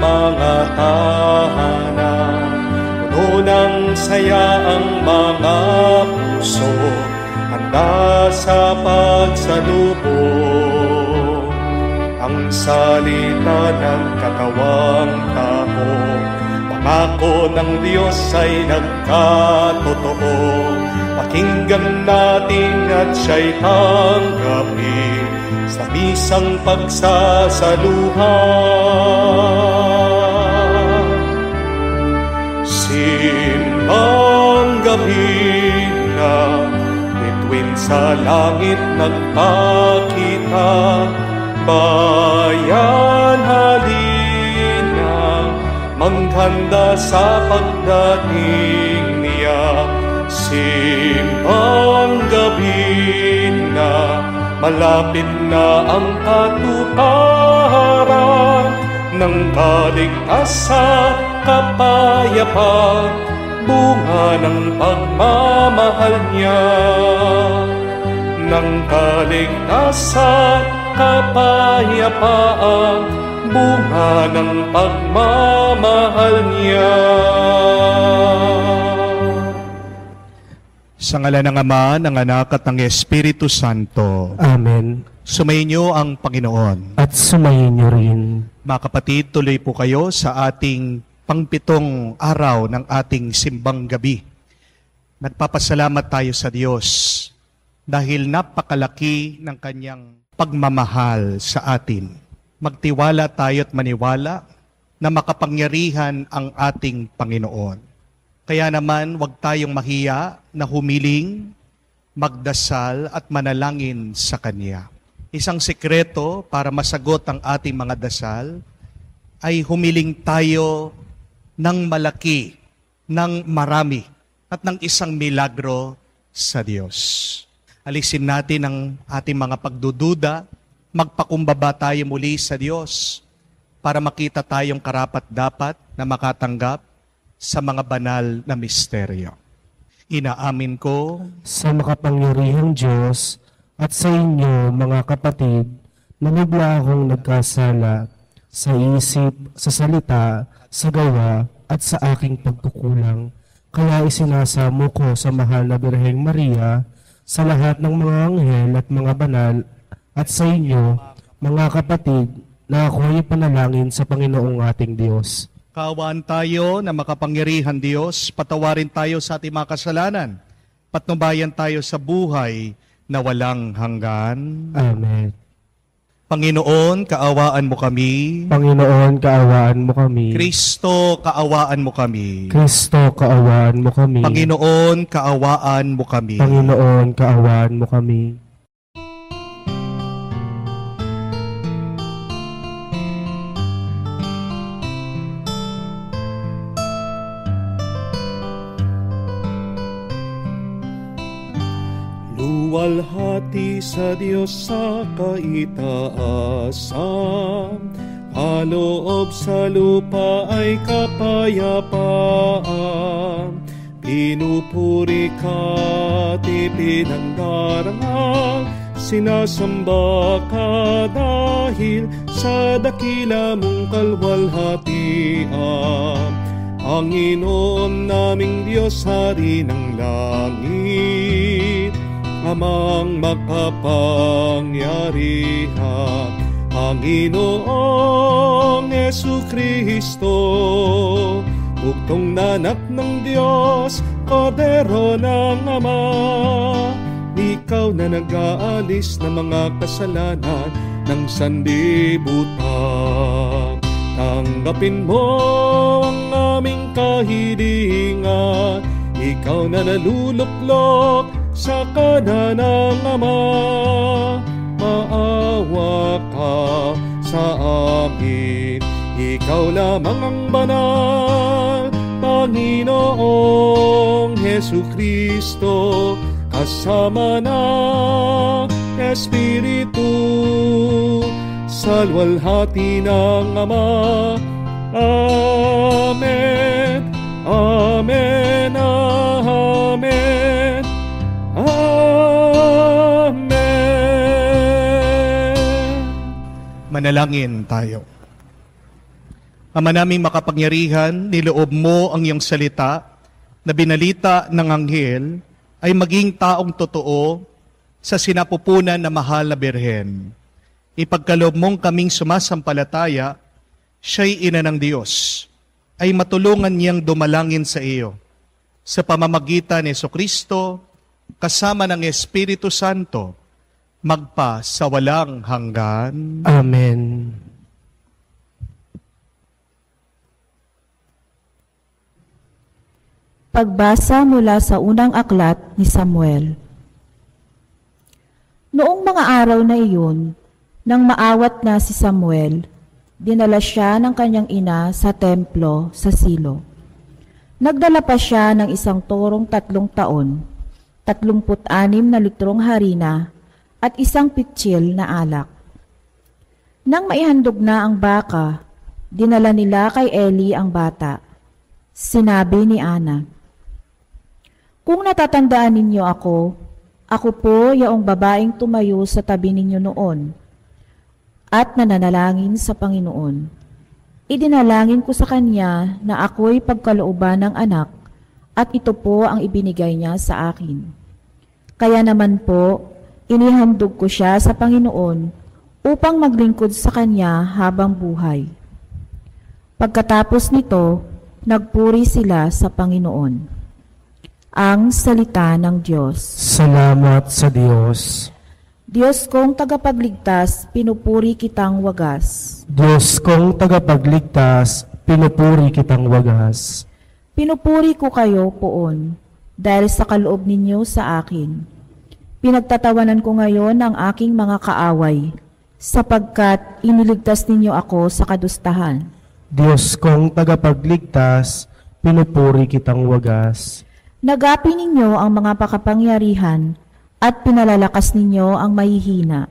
mga tahanan, puno ng saya ang mga puso, handa sa pagsalubong. Ang salita ng katawang tao, pangako ng Diyos ay nagkatotoo. Pakinggan natin at siya'y tanggapin sa misang pagsasaluhan. Simbang gabi na, bituin sa langit nagpakita. Bayan, halina, maghanda sa pagdating niya. Simbang gabi na, malapit na ang katuparan ng kaligtasan, kapayapaan, bunga ng pagmamahal niya. Ng kaligtasan, kapayapaan, bunga ng pagmamahal niya. Sa ngalan ng Ama, ng Anak at ng Espiritu Santo. Amen. Sumainyo ang Panginoon. At sumayin niyo rin. Mga kapatid, tuloy po kayo sa ating pangpitong araw ng ating simbang gabi. Nagpapasalamat tayo sa Diyos dahil napakalaki ng Kanyang pagmamahal sa atin. Magtiwala tayo at maniwala na makapangyarihan ang ating Panginoon. Kaya naman, huwag tayong mahiya na humiling, magdasal at manalangin sa Kanya. Isang sikreto para masagot ang ating mga dasal ay humiling tayo ng malaki, ng marami, at ng isang milagro sa Diyos. Alisin natin ang ating mga pagdududa, magpakumbaba tayo muli sa Diyos para makita tayong karapat-dapat na makatanggap sa mga banal na misteryo. Inaamin ko sa makapangyarihang Diyos at sa inyo, mga kapatid, na bigla akong nagkasala sa isip, sa salita, sa gawa, at sa aking pagkukulang. Kaya isinasamo ko sa mahal na Birheng Maria, sa lahat ng mga anghel at mga banal, at sa inyo, mga kapatid, na ako'y panalangin sa Panginoong ating Diyos. Kaawaan tayo na makapangyarihan Diyos, patawarin tayo sa ating mga kasalanan, patnubayan tayo sa buhay na walang hanggan. Amen. Panginoon, kaawaan mo kami. Panginoon, kaawaan mo kami. Kristo, kaawaan mo kami. Kristo, kaawaan mo kami. Panginoon, kaawaan mo kami. Panginoon, kaawaan mo kami. Luwalhati sa Diyos sa kaitaasan, kaloob sa lupa ay kapayapaan. Pinupuri ka't ipinangdarang, sinasamba ka dahil sa dakila mong kalwalhatian. Panginoon naming Diyos, Hari ng langit, Amang makapangyarihan, Panginoong Jesucristo, bugtong nanak ng Diyos, Kordero ng Ama. Ikaw na nag-aalis ng mga kasalanan ng sanlibutan. Tanggapin mo ang aming kahilingan, ikaw na naluluklok sa kanan ng Ama. Maawa ka sa amin, ikaw lamang ang banal, Panginoong Jesucristo, kasama ng Espiritu, sa luwalhati ng Ama. Amen, amen, amen, amen. Manalangin tayo. Ama naming makapangyarihan, niloob mo ang iyong salita na binalita ng anghel ay maging taong totoo sa sinapupunan na mahal na Birhen. Ipagkaloob mong kaming sumasampalataya, siya'y ina ng Diyos, ay matulungan niyang dumalangin sa iyo. Sa pamamagitan ni Jesucristo, kasama ng Espiritu Santo, magpa sa walang hanggan. Amen. Pagbasa mula sa unang aklat ni Samuel. Noong mga araw na iyon, nang maawat na si Samuel, dinala siya ng kanyang ina sa templo sa Silo. Nagdala pa siya ng isang torong 3 taon, 36 na litrong harina, at isang pitsil na alak. Nang maihandog na ang baka, dinala nila kay Eli ang bata. Sinabi ni Ana, "Kung natatandaan ninyo ako po yaong babaeng tumayo sa tabi ninyo noon at nananalangin sa Panginoon. Idinalangin ko sa kanya na ako'y pagkalooban ng anak at ito po ang ibinigay niya sa akin. Kaya naman po, inihandog ko siya sa Panginoon upang maglingkod sa kanya habang buhay." Pagkatapos nito, nagpuri sila sa Panginoon. Ang salita ng Diyos. Salamat sa Diyos. Diyos kong tagapagligtas, pinupuri kitang wagas. Diyos kong tagapagligtas, pinupuri kitang wagas. Pinupuri ko kayo poon, dahil sa kaloob ninyo sa akin. Pinagtatawanan ko ngayon ang aking mga kaaway, sapagkat iniligtas ninyo ako sa kadustahan. Diyos kong tagapagligtas, pinupuri kitang wagas. Nagapi ninyo ang mga pakapangyarihan at pinalalakas ninyo ang mahihina.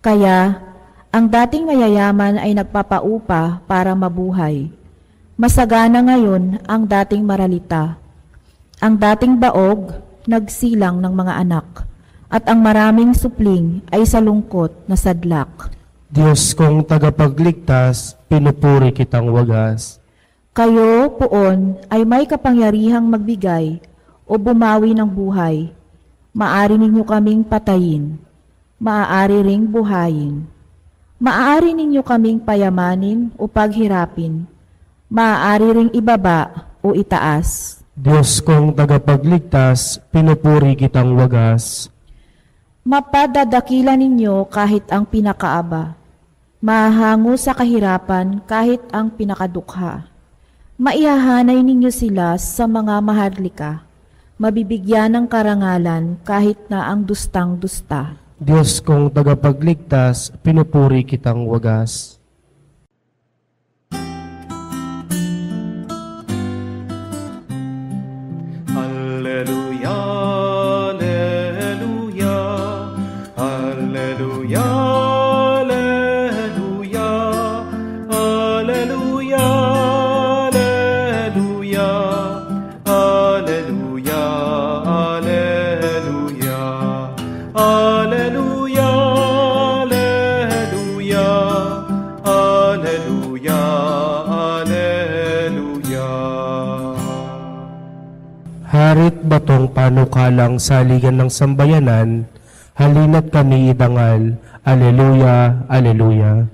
Kaya, ang dating mayayaman ay nagpapaupa para mabuhay. Masagana ngayon ang dating maralita. Ang dating baog, nagsilang ng mga anak, at ang maraming supling ay sa lungkot na sadlak. Diyos kong tagapagligtas, pinupuri kitang wagas. Kayo poon ay may kapangyarihang magbigay o bumawi ng buhay. Maaari ninyo kaming patayin, maaari ring buhayin. Maaari ninyo kaming payamanin o paghirapin, maaari ring ibaba o itaas. Diyos kong tagapagligtas, pinupuri kitang wagas. Mapadadakila ninyo kahit ang pinakaaba, mahango sa kahirapan kahit ang pinakadukha. Maihahanay ninyo sila sa mga maharlika, mabibigyan ng karangalan kahit na ang dustang-dusta. Diyos kong tagapagligtas, pinupuri kitang wagas. Alleluia, alleluia, alleluia, alleluia, alleluia, alleluia, alleluia, alleluia, alleluia, alleluia, alleluia. Harit batong panukalang saligan ng sambayanan, halina't kami idangal. Alleluia, alleluia.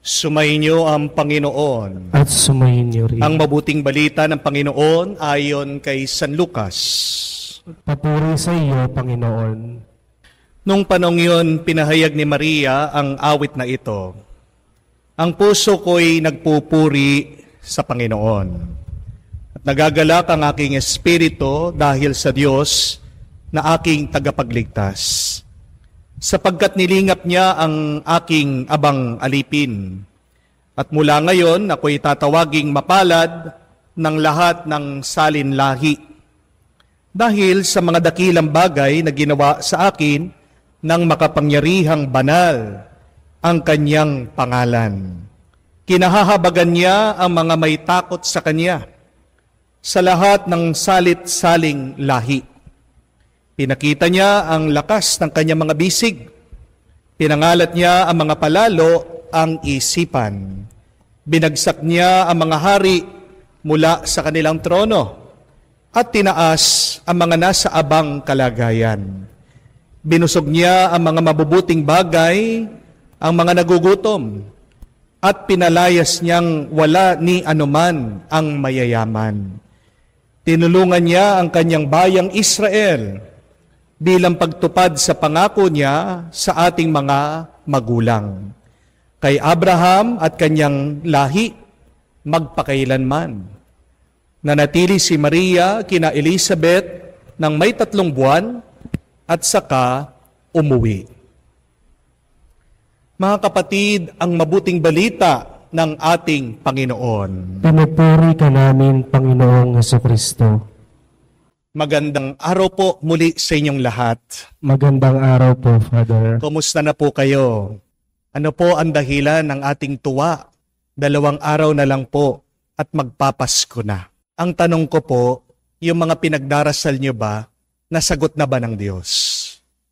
Sumainyo ang Panginoon. At sumayin niyo rin. Ang mabuting balita ng Panginoon ayon kay San Lucas. Papuri sa iyo, Panginoon. Nung panong yun, pinahayag ni Maria ang awit na ito. Ang puso ko'y nagpupuri sa Panginoon. At nagagalak ang aking espiritu dahil sa Diyos na aking tagapagligtas. Sapagkat nilingap niya ang aking abang alipin. At mula ngayon, ako'y tatawaging mapalad ng lahat ng salinlahi. Dahil sa mga dakilang bagay na ginawa sa akin ng makapangyarihang banal ang kanyang pangalan. Kinahahabagan niya ang mga may takot sa kanya sa lahat ng salit-saling lahi. Pinakita niya ang lakas ng kanyang mga bisig. Pinangalat niya ang mga palalo ang isipan. Binagsak niya ang mga hari mula sa kanilang trono at tinaas ang mga nasa abang kalagayan. Binusog niya ang mga mabubuting bagay, ang mga nagugutom, at pinalayas niyang wala ni anuman ang mayayaman. Tinulungan niya ang kanyang bayang Israel bilang pagtupad sa pangako niya sa ating mga magulang. Kay Abraham at kanyang lahi, magpakailanman. Nanatili si Maria kina Elizabeth ng may 3 buwan at saka umuwi. Mga kapatid, ang mabuting balita ng ating Panginoon. Pinupuri ka namin, Panginoong Hesukristo. Magandang araw po muli sa inyong lahat. Magandang araw po, Father. Kumusta na po kayo? Ano po ang dahilan ng ating tuwa? 2 araw na lang po at magpapasko na. Ang tanong ko po, yung mga pinagdarasal nyo ba, nasagot na ba ng Diyos?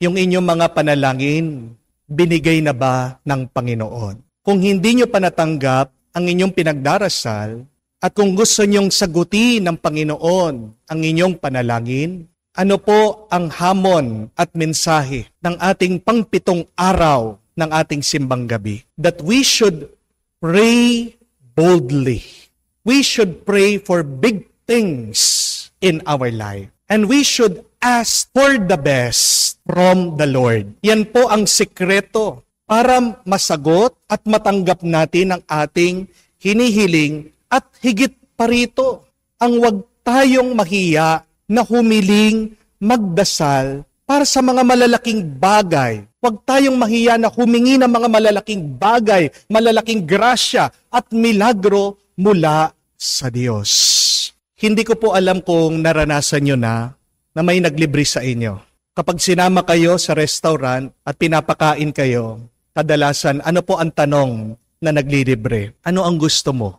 Yung inyong mga panalangin, binigay na ba ng Panginoon? Kung hindi nyo pa natanggap ang inyong pinagdarasal, at kung gusto nyong sagutin ng Panginoon ang inyong panalangin, ano po ang hamon at mensahe ng ating pang-7 araw ng ating simbang gabi? That we should pray boldly. We should pray for big things in our life. And we should ask for the best from the Lord. Yan po ang sikreto para masagot at matanggap natin ang ating hinihiling at higit pa rito, ang huwag tayong mahiya na humiling, magdasal para sa mga malalaking bagay. Huwag tayong mahiya na humingi ng mga malalaking bagay, malalaking grasya at milagro mula sa Diyos. Hindi ko po alam kung naranasan nyo na may naglibre sa inyo. Kapag sinama kayo sa restaurant at pinapakain kayo, kadalasan ano po ang tanong na naglilibre? Ano ang gusto mo?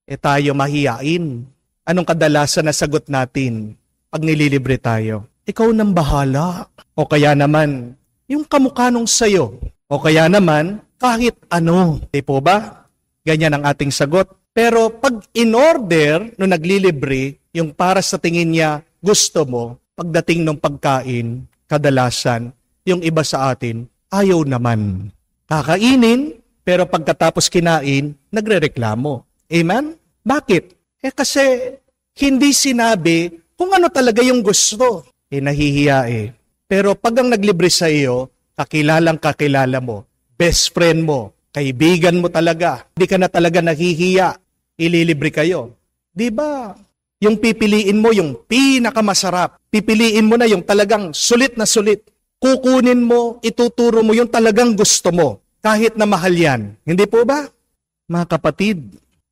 Tayo mahiyain. Anong kadalasan na sagot natin pag nililibre tayo? Ikaw nang bahala. O kaya naman, yung kamukha nung sayo. O kaya naman, kahit ano. Di po ba? Ganyan ang ating sagot. Pero pag in-order nung naglilibre, yung para sa tingin niya gusto mo, pagdating ng pagkain, kadalasan, yung iba sa atin, ayaw naman. Kakainin, pero pagkatapos kinain, nagrereklamo. Amen? Bakit? Kasi hindi sinabi kung ano talaga yung gusto. Nahihiya Pero pag ang naglibre sa iyo, kakilalang kakilala mo, best friend mo, kaibigan mo talaga, hindi ka na talaga nahihiya, ililibre kayo. Di ba? Yung pipiliin mo yung pinakamasarap. Pipiliin mo na yung talagang sulit na sulit. Kukunin mo, ituturo mo yung talagang gusto mo. Kahit na mahal yan. Hindi po ba? Mga kapatid,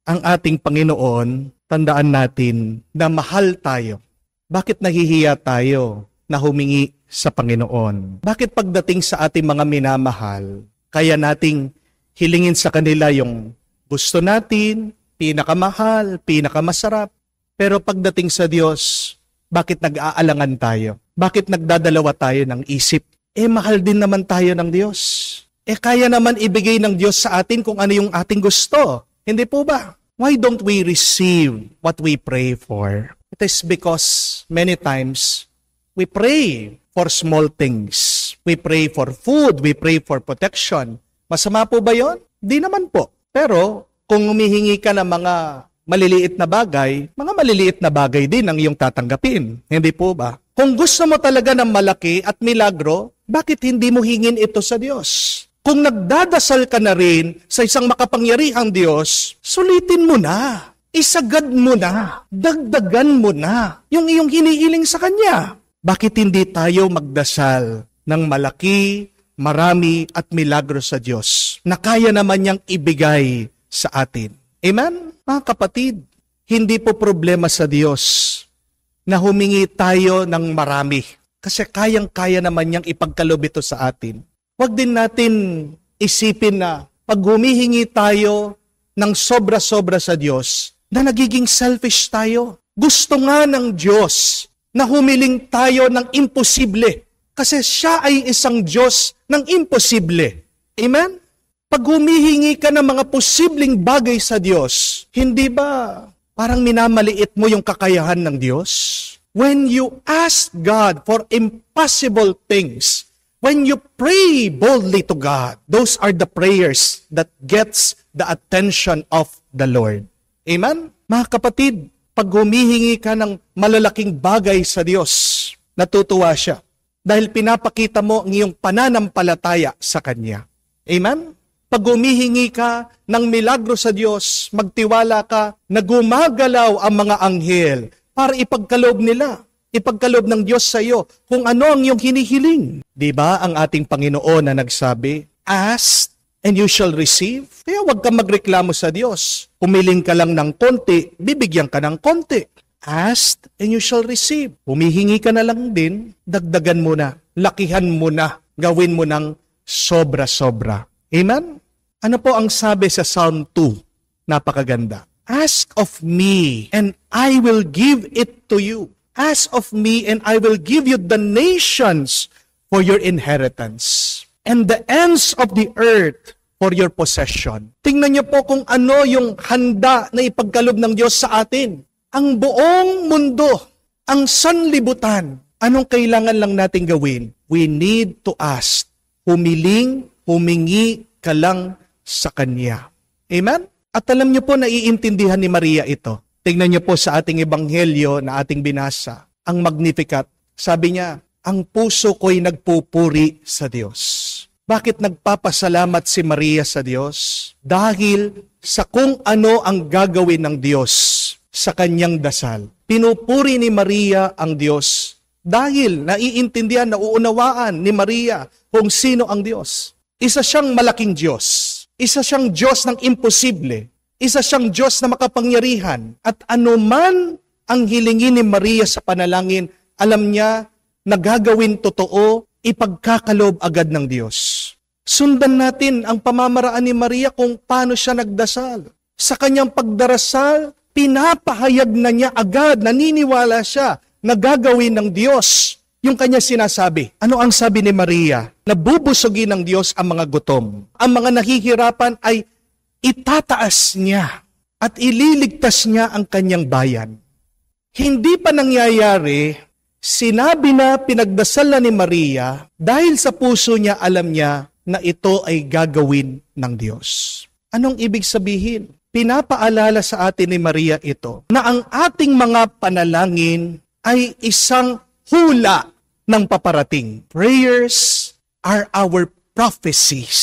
ang ating Panginoon, tandaan natin na mahal tayo. Bakit nahihiya tayo na humingi sa Panginoon? Bakit pagdating sa ating mga minamahal, kaya nating hilingin sa kanila yung gusto natin, pinakamahal, pinakamasarap? Pero pagdating sa Diyos, bakit nag-aalangan tayo? Bakit nagdadalawa tayo ng isip? Mahal din naman tayo ng Diyos. Kaya naman ibigay ng Diyos sa atin kung ano yung ating gusto. Hindi po ba? Why don't we receive what we pray for? It is because many times we pray for small things. We pray for food, we pray for protection. Masama po ba yon? Di naman po. Pero kung humihingi ka ng mga maliliit na bagay din ang iyong tatanggapin. Hindi po ba? Kung gusto mo talaga ng malaki at milagro, bakit hindi mo hingin ito sa Diyos? Kung nagdadasal ka na rin sa isang makapangyarihang Diyos, sulitin mo na. Isagad mo na. Dagdagan mo na yung iyong hinihiling sa Kanya. Bakit hindi tayo magdasal ng malaki, marami at milagro sa Diyos na kaya naman niyang ibigay sa atin? Amen? Mga kapatid, hindi po problema sa Diyos na humingi tayo ng marami kasi kayang-kaya naman niyang ipagkaloob ito sa atin. Huwag din natin isipin na pag humihingi tayo ng sobra-sobra sa Diyos, na nagiging selfish tayo. Gusto nga ng Diyos na humiling tayo ng imposible kasi siya ay isang Diyos ng imposible. Amen? Pag humihingi ka ng mga posibleng bagay sa Diyos, hindi ba parang minamaliit mo yung kakayahan ng Diyos? When you ask God for impossible things, when you pray boldly to God, those are the prayers that gets the attention of the Lord. Amen? Mga kapatid, pag humihingi ka ng malalaking bagay sa Diyos, natutuwa siya dahil pinapakita mo ang iyong pananampalataya sa Kanya. Amen? Pag humihingi ka ng milagro sa Diyos, magtiwala ka na gumagalaw ang mga anghel para ipagkaloob nila, ipagkaloob ng Diyos sa iyo kung ano ang iyong hinihiling. Di ba ang ating Panginoon na nagsabi, ask and you shall receive? Kaya huwag kang magreklamo sa Diyos. Humiling ka lang ng konti, bibigyan ka ng konti. Ask and you shall receive. Humihingi ka na lang din, dagdagan mo na, lakihan mo na, gawin mo ng sobra-sobra. Amen? Ano po ang sabi sa Psalm 2? Napakaganda. Ask of me and I will give it to you. Ask of me and I will give you the nations for your inheritance and the ends of the earth for your possession. Tingnan niyo po kung ano yung handa na ipagkaloob ng Diyos sa atin. Ang buong mundo, ang sanlibutan, anong kailangan lang natin gawin? We need to ask. Humingi ka lang sa Kanya. Amen? At alam niyo po, naiintindihan ni Maria ito. Tingnan niyo po sa ating ebanghelyo na ating binasa, ang Magnificat. Sabi niya, ang puso ko'y nagpupuri sa Diyos. Bakit nagpapasalamat si Maria sa Diyos? Dahil sa kung ano ang gagawin ng Diyos sa kanyang dasal. Pinupuri ni Maria ang Diyos dahil naiintindihan, nauunawaan ni Maria kung sino ang Diyos. Isa siyang malaking Diyos. Isa siyang Diyos ng imposible. Isa siyang Diyos na makapangyarihan. At anuman ang hilingin ni Maria sa panalangin, alam niya na gagawin totoo, ipagkakaloob agad ng Diyos. Sundan natin ang pamamaraan ni Maria kung paano siya nagdasal. Sa kanyang pagdarasal, pinapahayag na niya agad, naniniwala siya na gagawin ng Diyos yung kanya sinasabi. Ano ang sabi ni Maria? Nabubusugin ng Diyos ang mga gutom. Ang mga nahihirapan ay itataas niya at ililigtas niya ang kanyang bayan. Hindi pa nangyayari, sinabi na pinagdasal na ni Maria dahil sa puso niya alam niya na ito ay gagawin ng Diyos. Anong ibig sabihin? Pinapaalala sa atin ni Maria ito na ang ating mga panalangin ay isang hula ng paparating. Prayers are our prophecies.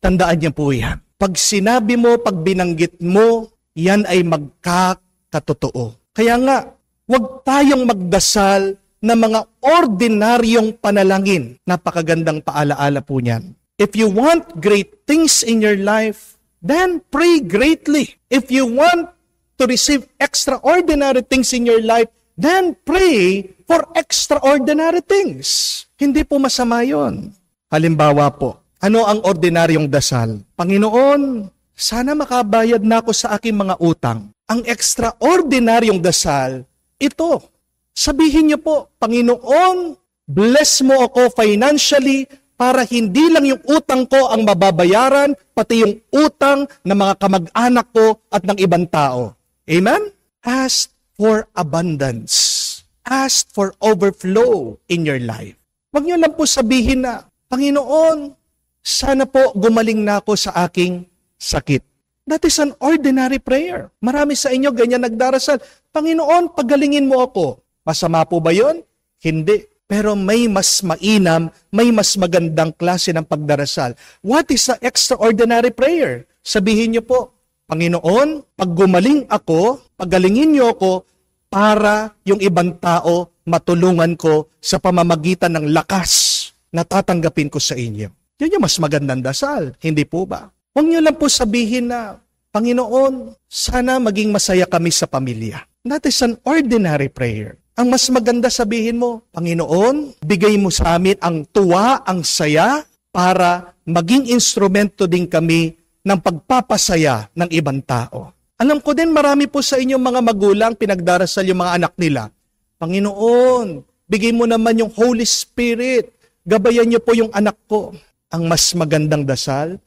Tandaan niyo po yan. Pag sinabi mo, pag binanggit mo, yan ay magkakatotoo. Kaya nga, huwag tayong magdasal na mga ordinaryong panalangin. Napakagandang paalaala po niyan. If you want great things in your life, then pray greatly. If you want to receive extraordinary things in your life, then pray for extraordinary things. Hindi po masama yun. Halimbawa po, ano ang ordinaryong dasal? Panginoon, sana makabayad na ako sa aking mga utang. Ang extraordinaryong dasal, ito. Sabihin niyo po, Panginoon, bless mo ako financially para hindi lang yung utang ko ang mababayaran, pati yung utang ng mga kamag-anak ko at ng ibang tao. Amen? Ask for abundance. Ask for overflow in your life. Huwag niyo lang po sabihin na, Panginoon, sana po gumaling na ako sa aking sakit. That is an ordinary prayer. Marami sa inyo ganyan nagdarasal. Panginoon, pagalingin mo ako. Masama po ba yun? Hindi. Pero may mas mainam, may mas magandang klase ng pagdarasal. What is the extraordinary prayer? Sabihin niyo po, Panginoon, pag gumaling ako, pagalingin niyo ako para yung ibang tao matulungan ko sa pamamagitan ng lakas na tatanggapin ko sa inyo. Yun yung mas magandang dasal, hindi po ba? Huwag niyo lang po sabihin na, Panginoon, sana maging masaya kami sa pamilya. That is an ordinary prayer. Ang mas maganda sabihin mo, Panginoon, bigay mo sa amin ang tuwa, ang saya, para maging instrumento din kami ng pagpapasaya ng ibang tao. Alam ko din marami po sa inyong mga magulang pinagdarasal yung mga anak nila. Panginoon, bigay mo naman yung Holy Spirit. Gabayan niyo po yung anak ko. Ang mas magandang dasal,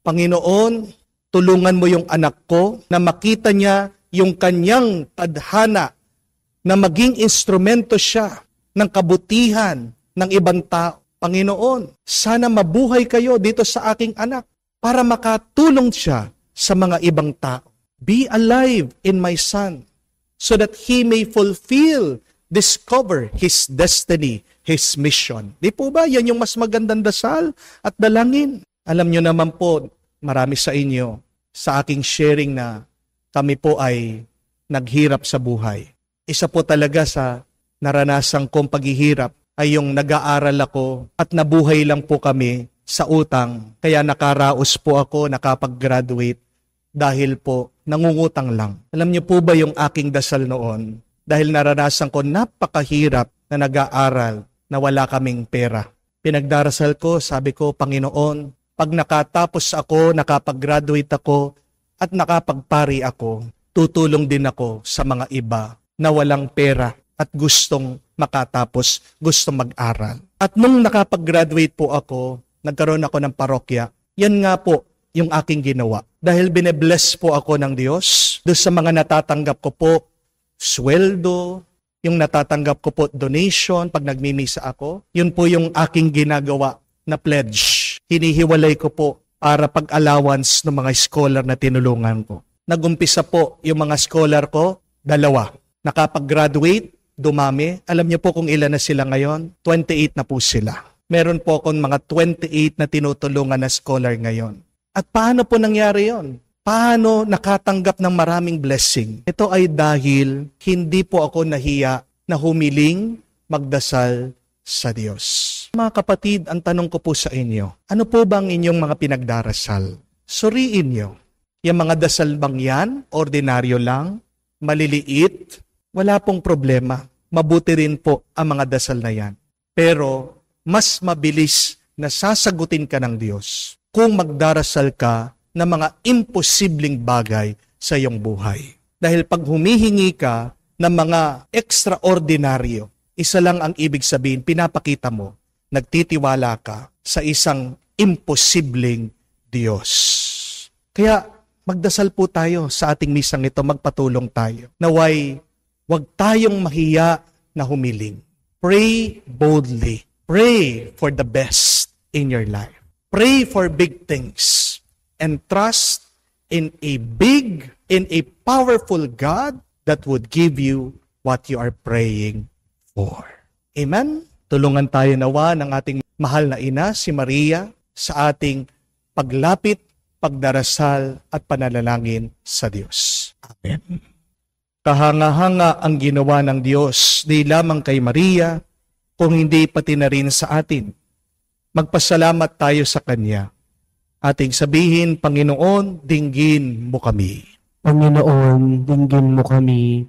Panginoon, tulungan mo yung anak ko na makita niya yung kanyang tadhana na maging instrumento siya ng kabutihan ng ibang tao. Panginoon, sana mabuhay kayo dito sa aking anak para makatulong siya sa mga ibang tao. Be alive in my son so that he may discover his destiny, his mission. Di po ba? Yan yung mas magandang dasal at dalangin. Alam nyo naman po, marami sa inyo, sa aking sharing na kami po ay naghirap sa buhay. Isa po talaga sa naranasan kong paghihirap ay yung nag-aaral ako at nabuhay lang po kami sa utang. Kaya nakaraos po ako, nakapag-graduate dahil po nangungutang lang. Alam niyo po ba yung aking dasal noon? Dahil naranasan ko napakahirap na nag-aaral na wala kaming pera. Pinagdarasal ko, sabi ko, Panginoon, pag nakatapos ako, nakapag-graduate ako, at nakapagpari ako, tutulong din ako sa mga iba na walang pera at gustong makatapos, gustong mag-aral. At nung nakapag-graduate po ako, nagkaroon ako ng parokya, yan nga po yung aking ginawa. Dahil binebless po ako ng Diyos, doon sa mga natatanggap ko po, sweldo, yung natatanggap ko po donation pag nagmimisa ako, yun po yung aking ginagawa na pledge. Hinihiwalay ko po para pag-allowance ng mga scholar na tinulungan ko. Nagumpisa po yung mga scholar ko, 2. Nakapag-graduate, dumami. Alam niyo po kung ilan na sila ngayon? 28 na po sila. Meron po akong mga 28 na tinutulungan na scholar ngayon. At paano po nangyari yon? Paano nakatanggap ng maraming blessing? Ito ay dahil hindi po ako nahiya na humiling, magdasal sa Diyos. Mga kapatid, ang tanong ko po sa inyo, ano po bang inyong mga pinagdarasal? Suriin nyo. Yung mga dasal bang yan, ordinaryo lang, maliliit, wala pong problema. Mabuti rin po ang mga dasal na yan. Pero mas mabilis na sasagutin ka ng Diyos kung magdarasal ka ng mga imposibleng bagay sa iyong buhay. Dahil pag humihingi ka ng mga extraordinaryo, isa lang ang ibig sabihin, pinapakita mo, nagtitiwala ka sa isang imposibleng Diyos. Kaya magdasal po tayo sa ating misang ito, magpatulong tayo. Naway, huwag tayong mahiya na humiling. Pray boldly. Pray for the best in your life. Pray for big things. And trust in a big, in a powerful God that would give you what you are praying for. Amen? Tulungan tayo nawa ng ating mahal na ina, si Maria, sa ating paglapit, pagdarasal at panalangin sa Diyos. Amen. Kahanga-hanga ang ginawa ng Diyos, di lamang kay Maria, kung hindi pati na rin sa atin. Magpasalamat tayo sa Kanya. Ating sabihin, Panginoon, dinggin mo kami. Panginoon, dinggin mo kami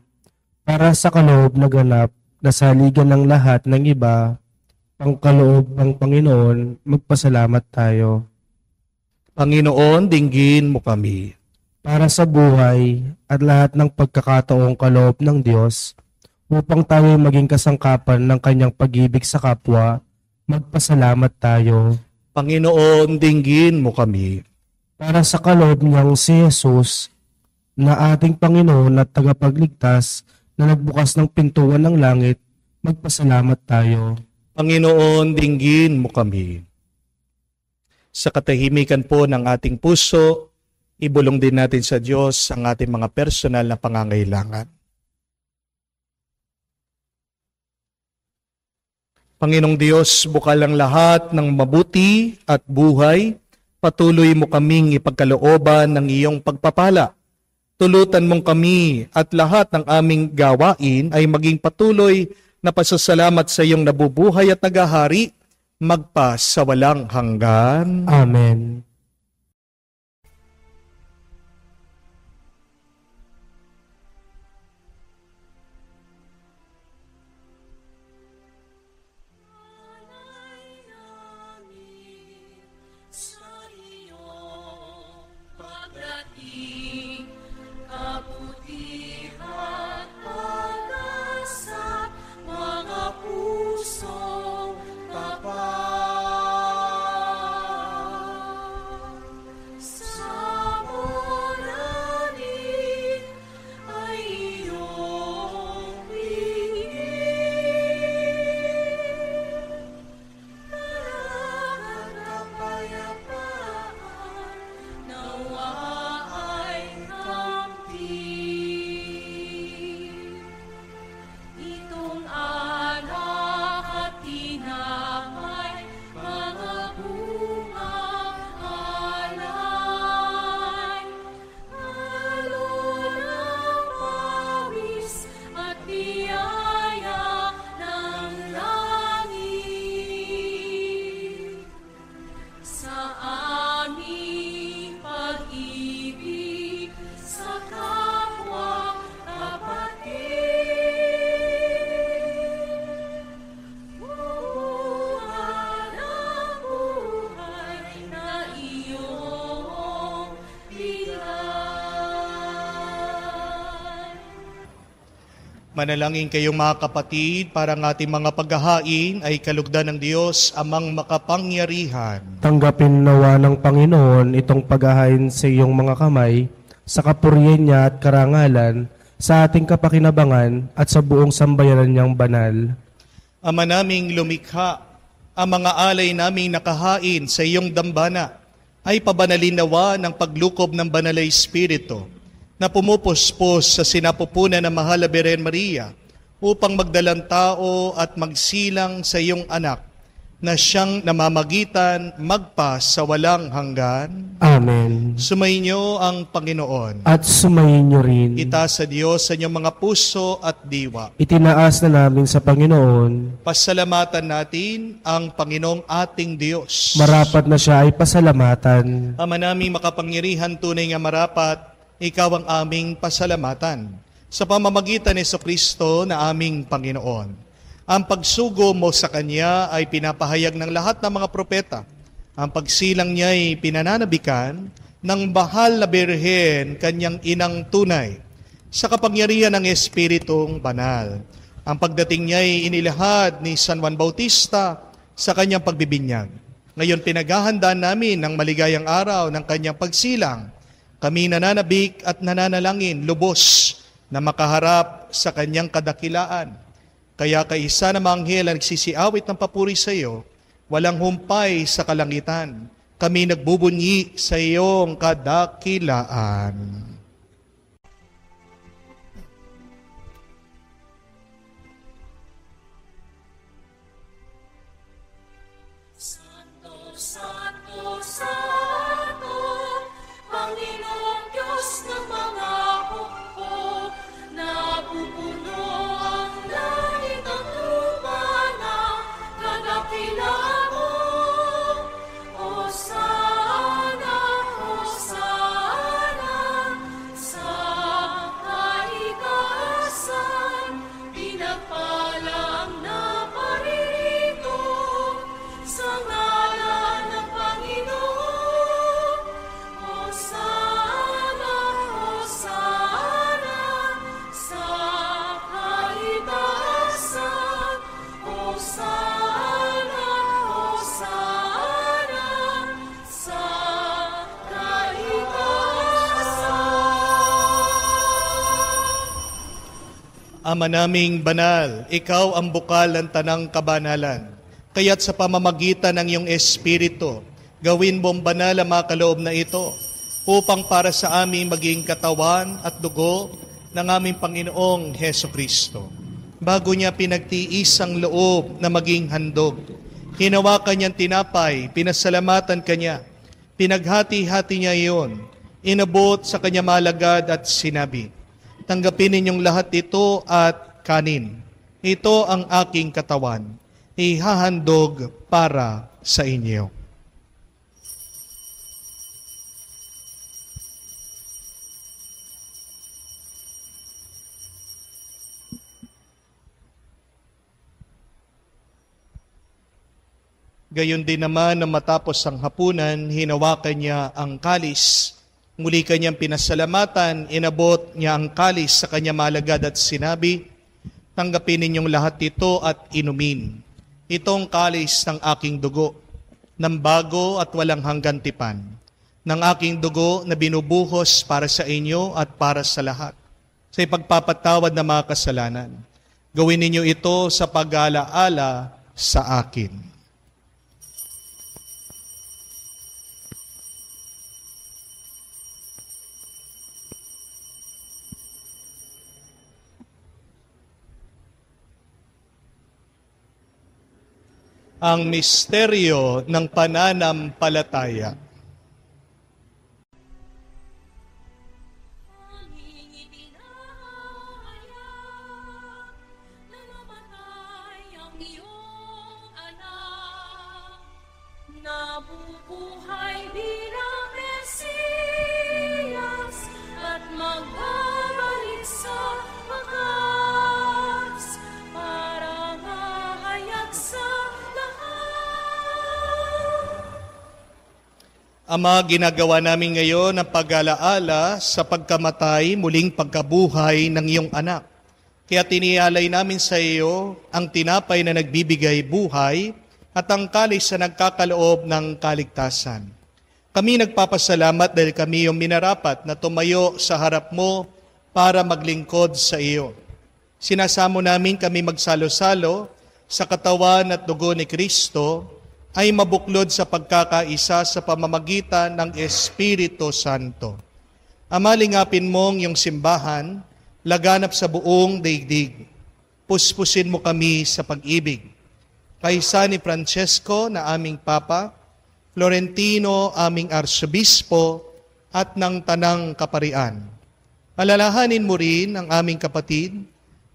para sa kaloob na ganap na saligan ng lahat ng iba, ang kaloob ng Panginoon, magpasalamat tayo. Panginoon, dinggin mo kami. Para sa buhay at lahat ng pagkakataong kaloob ng Diyos, upang tayo maging kasangkapan ng Kanyang pag-ibig sa kapwa, magpasalamat tayo. Panginoon, dinggin mo kami. Para sa kaloob niyang si Jesus, na ating Panginoon at tagapagligtas, na nagbukas ng pintuan ng langit, magpasalamat tayo. Panginoon, dinggin mo kami. Sa katahimikan po ng ating puso, ibulong din natin sa Diyos ang ating mga personal na pangangailangan. Panginoong Diyos, bukal ang lahat ng mabuti at buhay, patuloy mo kaming ipagkalooban ng iyong pagpapala. Tulutan mong kami at lahat ng aming gawain ay maging patuloy na pasasalamat sa iyong nabubuhay at nagahari, magpa sa walang hanggan. Amen. Manalangin kayong mga kapatid para ng ating mga paghahain ay kalugdan ng Diyos amang makapangyarihan. Tanggapin nawa ng Panginoon itong paghahain sa iyong mga kamay, sa kapurihan niya at karangalan, sa ating kapakinabangan at sa buong sambayanan niyang banal. Ama naming lumikha, ang mga alay naming nakahain sa iyong dambana ay pabanalin nawa ng paglukob ng Banal na Espiritu na pumupuspos sa sinapupunan ng Mahal na Birhen Maria upang magdalang tao at magsilang sa iyong anak na siyang namamagitan magpa sa walang hanggan. Amen. Sumainyo ang Panginoon. At sumayin niyo rin. Itaas sa Diyos sa inyong mga puso at diwa. Itinaas na namin sa Panginoon. Pasalamatan natin ang Panginoong ating Diyos. Marapat na siya ay pasalamatan. Ama naming makapangyarihan, tunay nga marapat, ikaw ang aming pasalamatan sa pamamagitan ni Jesucristo na aming Panginoon. Ang pagsugo mo sa Kanya ay pinapahayag ng lahat ng mga propeta. Ang pagsilang niya ay pinananabikan ng Mahal na Birhen, Kanyang inang tunay, sa kapangyarihan ng Espiritong Banal. Ang pagdating niya ay inilahad ni San Juan Bautista sa kanyang pagbibinyag. Ngayon pinaghahandaan namin ng maligayang araw ng kanyang pagsilang. Kami nananabik at nananalangin lubos na makaharap sa kanyang kadakilaan. Kaya kaisa na manghel ang nagsisiawit ng papuri sa iyo, walang humpay sa kalangitan. Kami nagbubunyi sa iyong kadakilaan. Santo, Santo, Santo, Panginoong Diyos ng mga hukbo, napupuno ang langit at lupa ng kadakilaan mo. Hosana, Hosana, sa kaitaasan, pinagpala ang naparito sa ngalan ng Panginoon. Hosana, Hosana, sa kaitaasan. Hosana, Hosana, sa kaitaasan. Ama naming banal, ikaw ang bukal ng tanang kabanalan. Kaya't sa pamamagitan ng iyong Espiritu, gawin mong banal ang mga kaloob na ito upang para sa aming maging katawan at dugo ng aming Panginoong Heso Kristo. Bago niya pinagtiis ang loob na maging handog, hinawakan niyang tinapay, pinasalamatan kanya, pinaghati-hati niya iyon, inabot sa kanya malagad at sinabi, tanggapin ninyong lahat ito at kanin. Ito ang aking katawan, ihahandog para sa inyo. Gayon din naman na matapos ang hapunan, hinawakan niya ang kalis. Muli kanyang pinasalamatan, inabot niya ang kalis sa kanya malagad at sinabi, tanggapin ninyong lahat ito at inumin. Itong kalis ng aking dugo, ng bago at walang hanggan tipan, ng aking dugo na binubuhos para sa inyo at para sa lahat, sa ipagpapatawad ng mga kasalanan. Gawin ninyo ito sa pag-alaala sa akin. Ang misteryo ng pananampalataya. Aming itinahayag na namatay ang iyong anak, nabubuhay bilang Mesiyas at magbabalik sa wakas para mahayag sa Ama, ginagawa namin ngayon ang pag-alaala sa pagkamatay, muling pagkabuhay ng iyong anak. Kaya tinialay namin sa iyo ang tinapay na nagbibigay buhay at ang kalis na nagkakaloob ng kaligtasan. Kami nagpapasalamat dahil kami yung minarapat na tumayo sa harap mo para maglingkod sa iyo. Sinasamo namin kami magsalo-salo sa katawan at dugo ni Kristo ay mabuklod sa pagkakaisa sa pamamagitan ng Espiritu Santo. Amalingapin mong yung simbahan, laganap sa buong daigdig. Puspusin mo kami sa pag-ibig. Kaisa ni Francesco na aming Papa, Florentino aming Arsobispo, at ng Tanang Kaparian. Alalahanin mo rin ang aming kapatid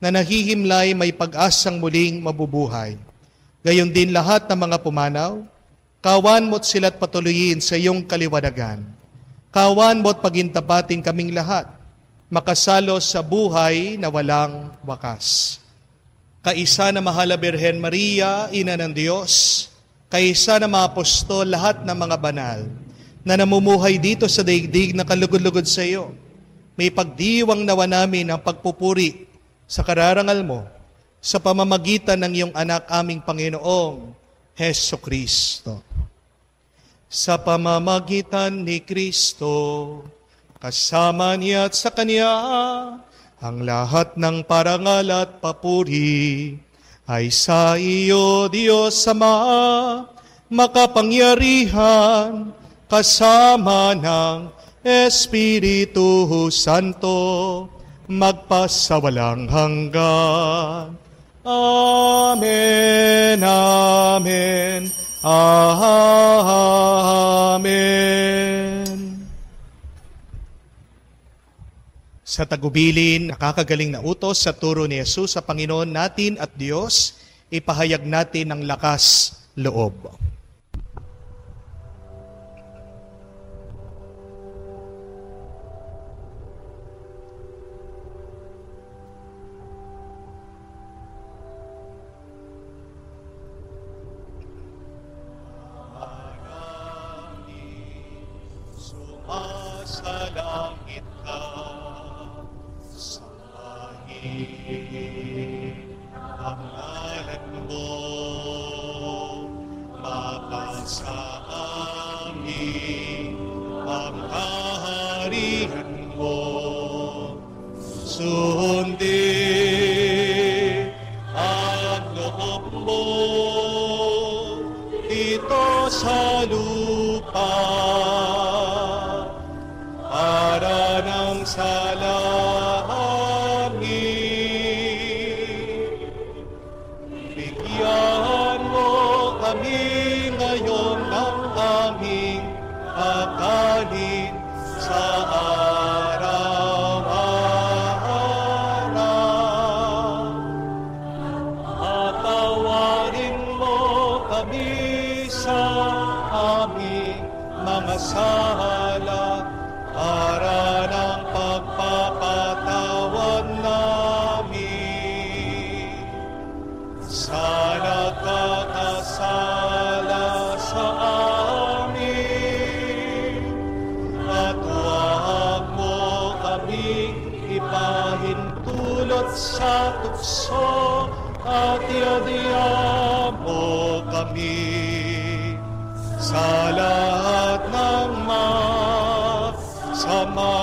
na nahihimlay may pag-asang muling mabubuhay. Gayon din lahat ng mga pumanaw, kawan mo't sila't patuloyin sa iyong kaliwanagan. Kawan mo't pagintapatin kaming lahat, makasalo sa buhay na walang wakas. Kaisa na mahal na Birhen Maria, Ina ng Diyos, kaisa na mga apostol, lahat ng mga banal, na namumuhay dito sa daigdig na kalugod-lugod sa iyo, may pagdiwang nawa namin ang pagpupuri sa kararangal mo sa pamamagitan ng iyong anak aming Panginoong Heso Kristo. Sa pamamagitan ni Kristo, kasama niya at sa Kanya, ang lahat ng parangal at papuri ay sa iyo, Diyos Ama, makapangyarihan, kasama ng Espiritu Santo, magpasawalang hanggan. Amen, amen, amen. Sa tagubilin, nakakagaling na utos sa turo ni Jesus sa Panginoon natin at Diyos, ipahayag natin ang lakas loob. Sumasalangit ka. Ang ngalan mo, mapasa amin, ang kaharian mo, sundin ang loob mo, dito sa lupa, para ng salangit. Bigyan mo kami ngayon ng aming kakanin sa araw-araw. At tawarin mo kami sa aming mga sala para ng pagpapatawad namin. Sa nagkakasala sa amin, at huwag mo kaming ipahintulot sa tukso, at iadya mo kami sa lahat ng masama.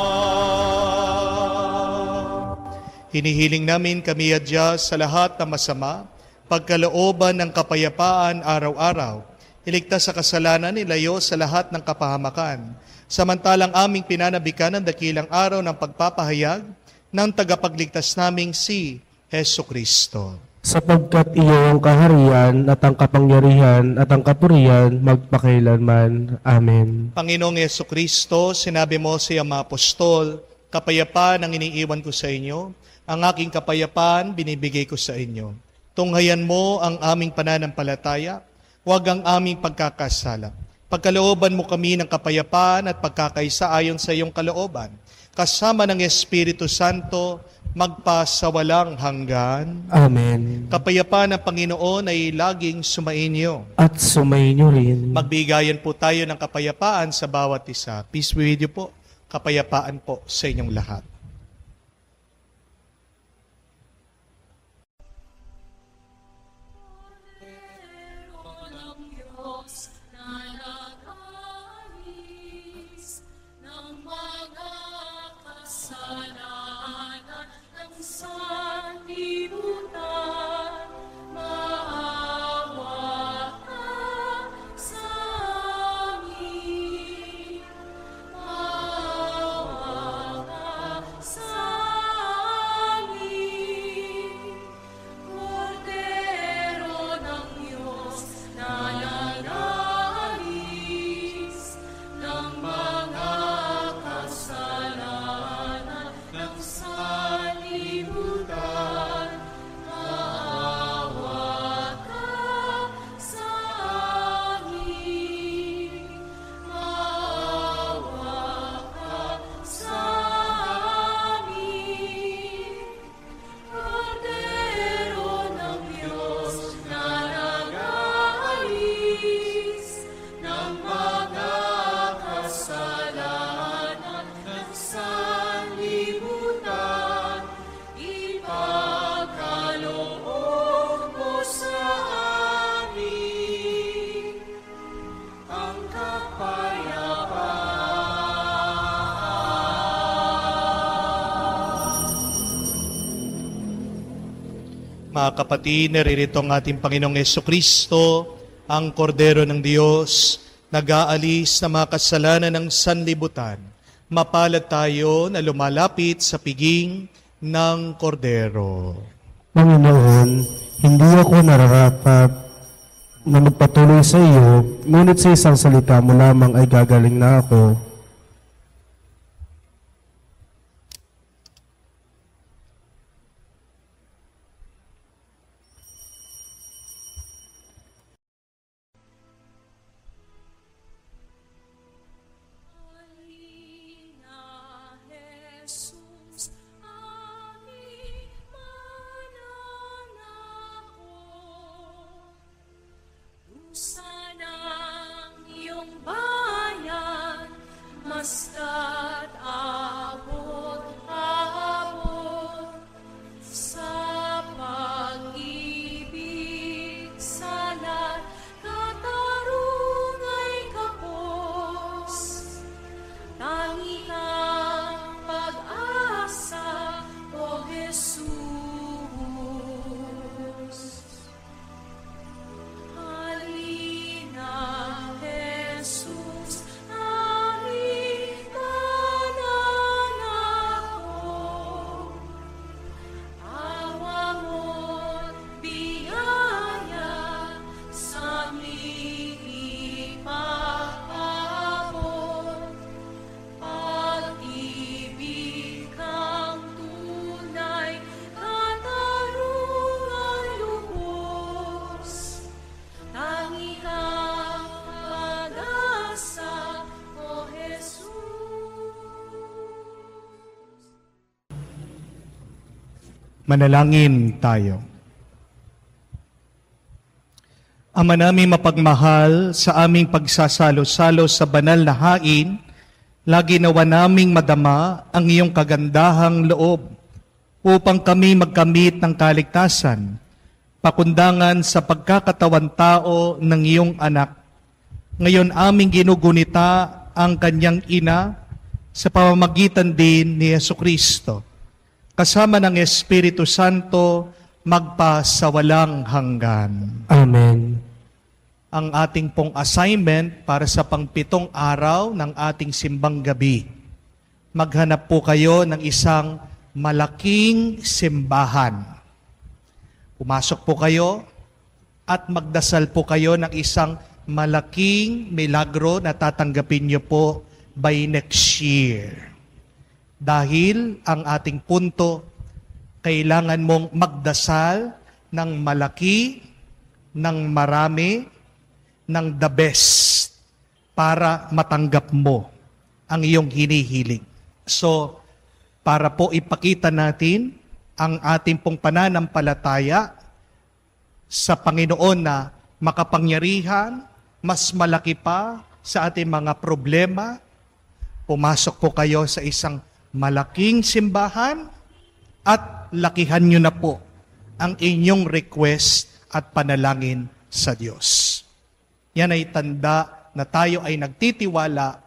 Hinihiling namin kami adya sa lahat ng masama, pagkalooban ng kapayapaan araw-araw, iligtas sa kasalanan, nilayo sa lahat ng kapahamakan, samantalang aming pinanabikan ang dakilang araw ng pagpapahayag ng tagapagligtas naming si Heso Kristo. Sapagkat iyo ang kaharian at ang kapangyarihan at ang kapurihan magpakailanman. Amen. Panginoong Heso Kristo, sinabi mo sa iyong mga apostol, kapayapaan ang iniiwan ko sa inyo, ang aking kapayapaan binibigay ko sa inyo. Tunghayan mo ang aming pananampalataya, huwag ang aming pagkakasala. Pagkalooban mo kami ng kapayapaan at pagkakaisa ayon sa iyong kalooban, kasama ng Espiritu Santo, magpasawalang hanggan. Amen. Kapayapaan ng Panginoon ay laging sumainyo. At sumainyo rin. Magbigayan po tayo ng kapayapaan sa bawat isa. Peace be with you po. Kapayapaan po sa inyong lahat. kasalanan ng sanlibutan, maawa ka sa amin. Maawa ka sa amin. Kordero ng Diyos na nag-aalis ng mga kasalanan ng sanlibutan, maawa ka sa amin. Maawa ka sa amin. Kordero ng Diyos na nag-aalis ng mga kasalanan ng sanlibutan, ipagkaloob mo sa amin ang kapayapaan. Mga kapatid, naririto ang ating Panginoong Jesucristo, ang Kordero ng Diyos, nag-aalis na mga kasalanan ng sanlibutan. Mapalad tayo na lumalapit sa piging ng Kordero. Panginoon, hindi ako nararapat na magpatuloy sa iyo, ngunit sa isang salita mo lamang ay gagaling na ako. Halina, Jesus, aming mananako. Dusa ng iyong bayan, masta't abot-abot sa pag-ibig, salat, katarungay kapos. Tangi kang pag-asa, O Jesus. Halina, Jesus, aming mananako. Awa mo't biyaya sa aming ipaabot. Pag-ibig kang tunay, katarungan lubos. Tangi kang pag-asa, O Jesus. Manalangin tayo. Ama namin mapagmahal, sa aming pagsasalo-salo sa banal na hain, lagi nawa naming madama ang iyong kagandahang loob upang kami magkamit ng kaligtasan, pakundangan sa pagkakatawan tao ng iyong anak. Ngayon aming ginugunita ang kanyang ina sa pamamagitan din ni Jesucristo, kasama ng Espiritu Santo, magpa sa walang hanggan. Amen. Ang ating pong assignment para sa pangpitong araw ng ating simbang gabi. Maghanap po kayo ng isang malaking simbahan. Pumasok po kayo at magdasal po kayo ng isang malaking milagro na tatanggapin niyo po by next year. Dahil ang ating punto, kailangan mong magdasal ng malaki, ng marami, ng the best para matanggap mo ang iyong hinihiling. So, para po ipakita natin ang ating pong pananampalataya sa Panginoon na makapangyarihan, mas malaki pa sa ating mga problema, pumasok po kayo sa isang malaking simbahan at lakihan nyo na po ang inyong request at panalangin sa Diyos. Yan ay tanda na tayo ay nagtitiwala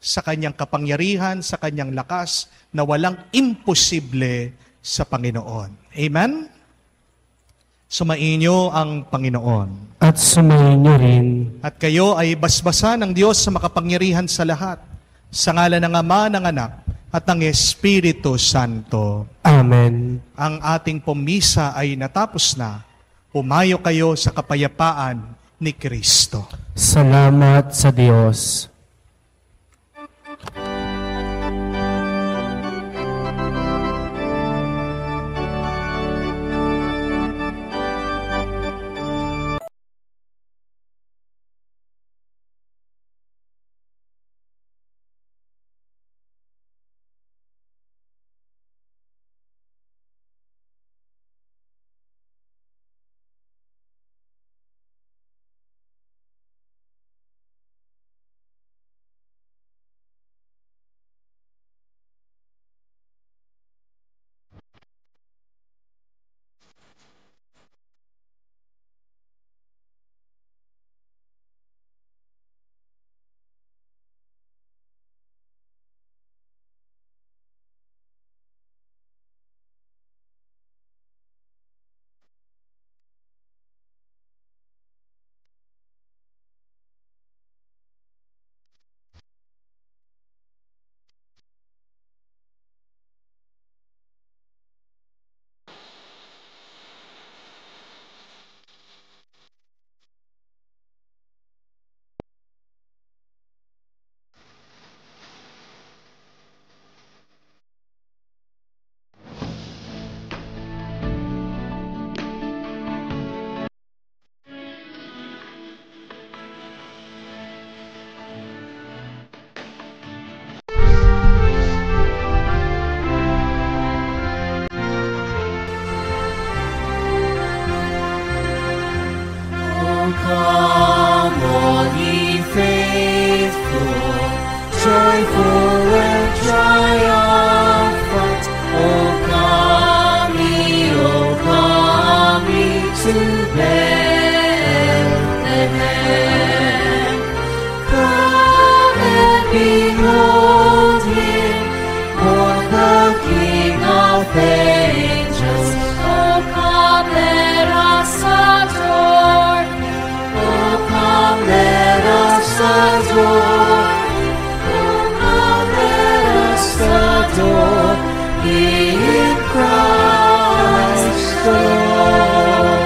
sa kanyang kapangyarihan, sa kanyang lakas, na walang imposible sa Panginoon. Amen? Sumain niyo ang Panginoon. At sumayin niyo rin. At kayo ay basbasan ng Diyos sa makapangyarihan sa lahat, sa ngalan ng Ama, ng Anak, at ng Espiritu Santo. Amen. Ang ating pumisa ay natapos na. Pumayo kayo sa kapayapaan ni Kristo. Salamat sa Diyos. Come, all ye faithful, joyful and triumphant. O come ye to Bethlehem. Come and behold him, born the King of angels. O come, let us adore. Oh, come, let us adore. Oh, come, let us adore in Christ the Lord.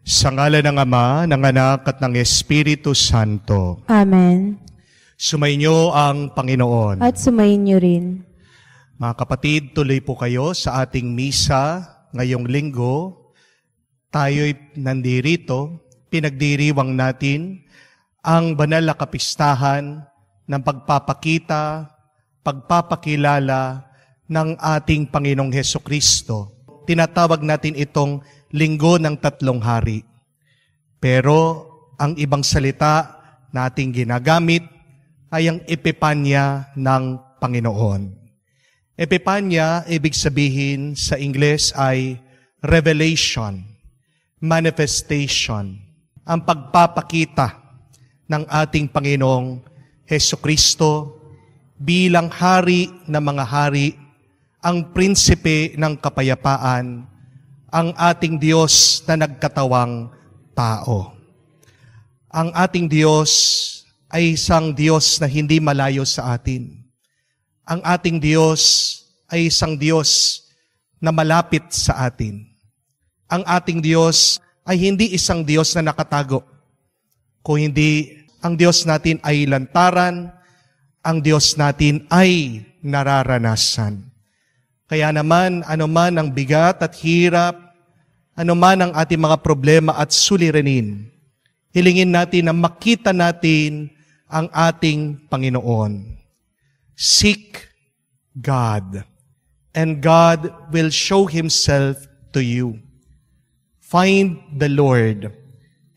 Sa ngalan ng Ama, ng Anak, at ng Espiritu Santo. Amen. Sumainyo ang Panginoon. At sumayin niyo rin. Mga kapatid, tuloy po kayo sa ating misa ngayong linggo. Tayo'y nandirito, pinagdiriwang natin ang banal na kapistahan ng pagpapakita, pagpapakilala ng ating Panginoong Hesukristo. Tinatawag natin itong Linggo ng Tatlong Hari. Pero ang ibang salita nating ginagamit ay ang Epipanya ng Panginoon. Epipanya, ibig sabihin sa Ingles ay revelation, manifestation, ang pagpapakita ng ating Panginoong Hesukristo bilang hari ng mga hari, ang prinsipe ng kapayapaan, ang ating Diyos na nagkatawang tao. Ang ating Diyos ay isang Diyos na hindi malayo sa atin. Ang ating Diyos ay isang Diyos na malapit sa atin. Ang ating Diyos ay hindi isang Diyos na nakatago, kung hindi ang Diyos natin ay lantaran, ang Diyos natin ay nararanasan. Kaya naman, anuman ang bigat at hirap, anuman ang ating mga problema at suliranin, hilingin natin na makita natin ang ating Panginoon. Seek God, and God will show Himself to you. Find the Lord,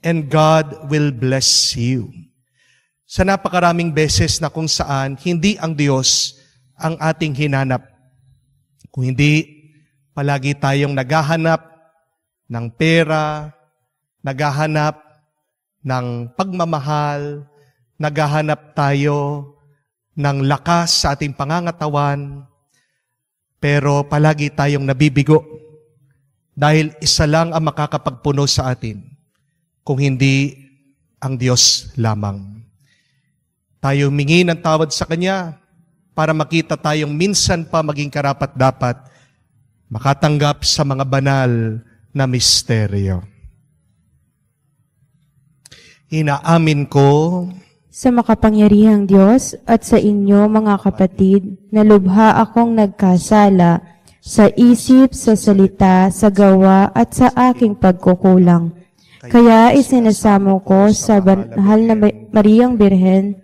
and God will bless you. Sa napakaraming beses na kung saan hindi ang Diyos ang ating hinanap, kung hindi palagi tayong naghahanap ng pera, naghahanap ng pagmamahal, naghahanap tayo ng lakas sa ating pangangatawan, pero palagi tayong nabibigo dahil isa lang ang makakapagpuno sa atin, kung hindi ang Diyos lamang. Tayo humingi ng tawad sa Kanya para makita tayong minsan pa maging karapat-dapat makatanggap sa mga banal na misteryo. Inaamin ko sa makapangyarihang Diyos at sa inyo mga kapatid, na lubha akong nagkasala sa isip, sa salita, sa gawa at sa aking pagkukulang. Kaya isinasamo ko sa banal na Mariang Birhen,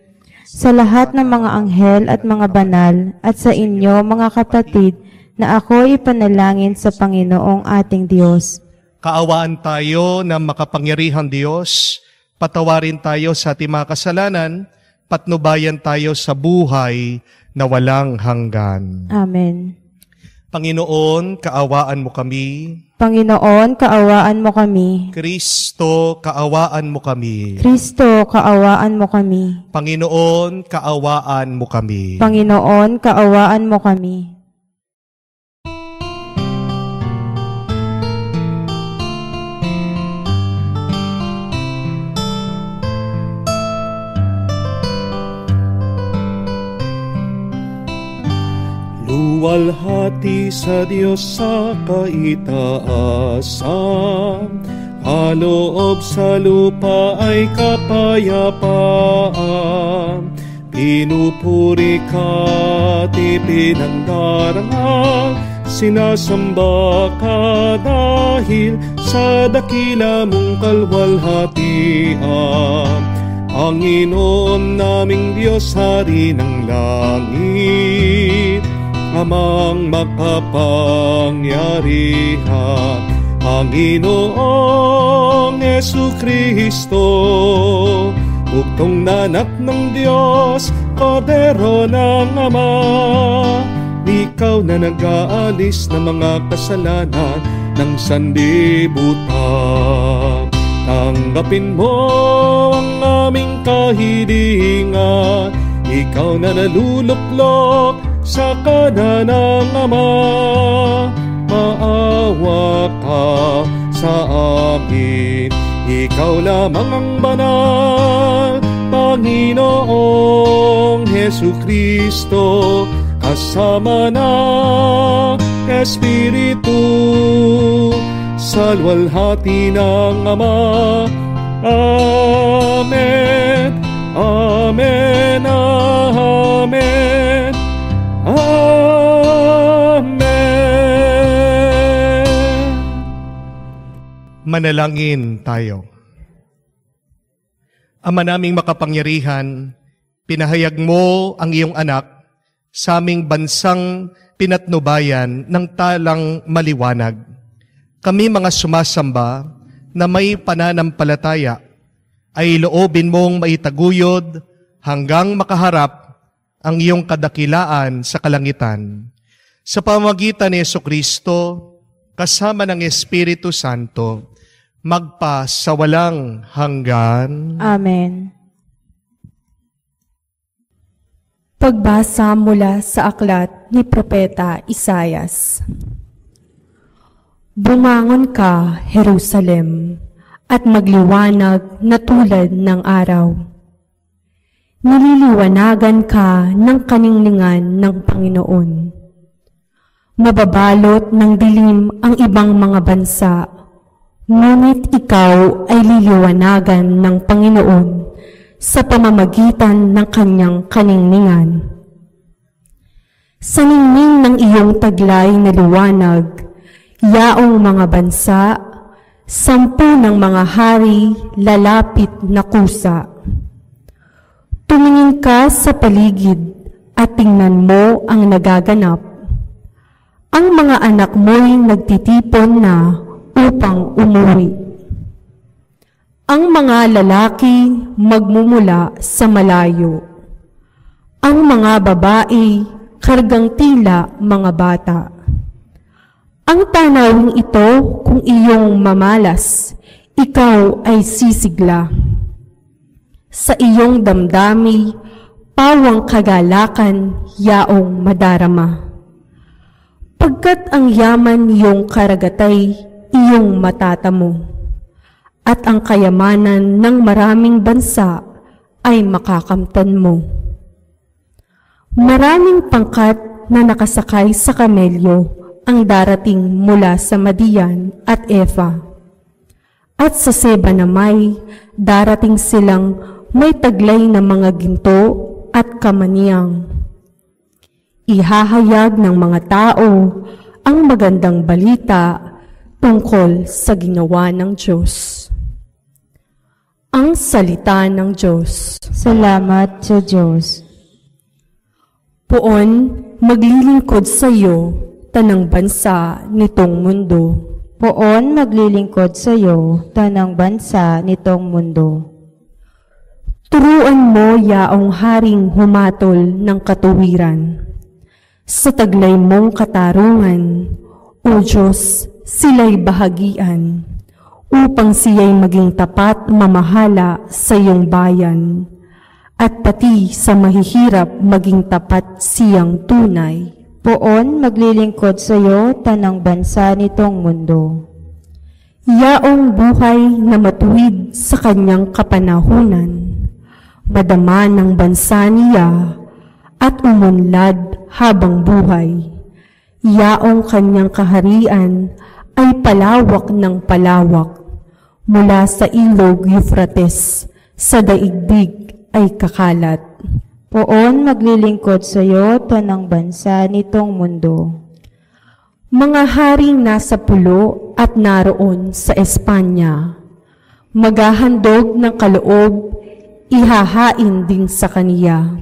sa lahat ng mga anghel at mga banal, at sa inyo mga kapatid, na ako ipanalangin sa Panginoong ating Diyos. kaawaan tayo ng makapangyarihang Diyos, patawarin tayo sa ating mga kasalanan, patnubayan tayo sa buhay na walang hanggan. Amen. Panginoon, kaawaan mo kami. Panginoon, kaawaan mo kami. Kristo, kaawaan mo kami. Kristo, kaawaan mo kami. Panginoon, kaawaan mo kami. Panginoon, kaawaan mo kami. Luwalhati sa Diyos sa kaitaasan, kaloob sa lupa ay kapayapaan. Pinupuri ka at ipinangdarang, sinasamba ka dahil sa dakila mong kalwalhatian. Panginoon naming Diyos, Hari ng langit, Amang makapangyarihan, Panginoong Jesucristo, bugtong nanak ng Diyos, Kordero ng Ama. Ikaw na nag-aalis ng mga kasalanan ng sanlibutan. Tanggapin mo ang aming kahilingan, ikaw na naluluklok sa kanan ng Ama. Maawa ka sa amin, ikaw lamang ang banal, Panginoong Jesucristo, kasama ng Espiritu, sa luwalhati ng Ama. Amen, amen, amen. Amen. Manalangin tayo. Ama naming makapangyarihan, pinahayag mo ang iyong anak sa aming bansang pinatnubayan ng talang maliwanag. Kami mga sumasamba na may pananampalataya ay loobin mong maitaguyod hanggang makaharap ang iyong kadakilaan sa kalangitan. Sa pamamagitan ni Jesucristo, kasama ng Espiritu Santo, magpa sa walang hanggan. Amen. Pagbasa mula sa aklat ni Propeta Isaias. Bumangon ka, Jerusalem, at magliwanag na tulad ng araw. Nililiwanagan ka ng kaningningan ng Panginoon. Mababalot ng dilim ang ibang mga bansa, ngunit ikaw ay liliwanagan ng Panginoon sa pamamagitan ng kanyang kaningningan. Sa ningning ng iyong taglay na liwanag, yaong mga bansa, 10 ng mga hari lalapit na kusa. Tumingin ka sa paligid at tingnan mo ang nagaganap. Ang mga anak mo'y nagtitipon na upang umuwi. Ang mga lalaki magmumula sa malayo. Ang mga babae kargang tila mga bata. Ang tanawing ito, kung iyong mamalas, ikaw ay sisigla. Sa iyong damdami, pawang kagalakan, yaong madarama. Pagkat ang yaman iyong karagatay, iyong matatamo, at ang kayamanan ng maraming bansa ay makakamtan mo. Maraming pangkat na nakasakay sa kamelyo ang darating mula sa Madian at Efa. At sa Seba namay, darating silang may taglay na mga ginto at kamaniyang. Ihahayag ng mga tao ang magandang balita tungkol sa ginawa ng Diyos. Ang salita ng Diyos. Salamat sa Diyos. Poon, maglilingkod sa iyo, tanang bansa nitong mundo. Poon maglilingkod sa iyo, tanang bansa nitong mundo. Turuan mo yaong haring humatol ng katuwiran. Sa taglay mong katarungan, O Diyos, sila'y bahagian, upang siya'y maging tapat mamahala sa iyong bayan, at pati sa mahihirap maging tapat siyang tunay. Poon maglilingkod sa iyo, tanang bansa nitong mundo. Yaong buhay na matuwid sa kanyang kapanahunan, madama ng bansa niya at umunlad habang buhay. Yaong kanyang kaharian ay palawak ng palawak, mula sa ilog Euphrates sa daigdig ay kakalat. Poon maglilingkod sa iyo, tanang bansa nitong mundo. Mga haring nasa pulo at naroon sa Espanya, maghahandog ng kaloob, ihahain din sa kaniya.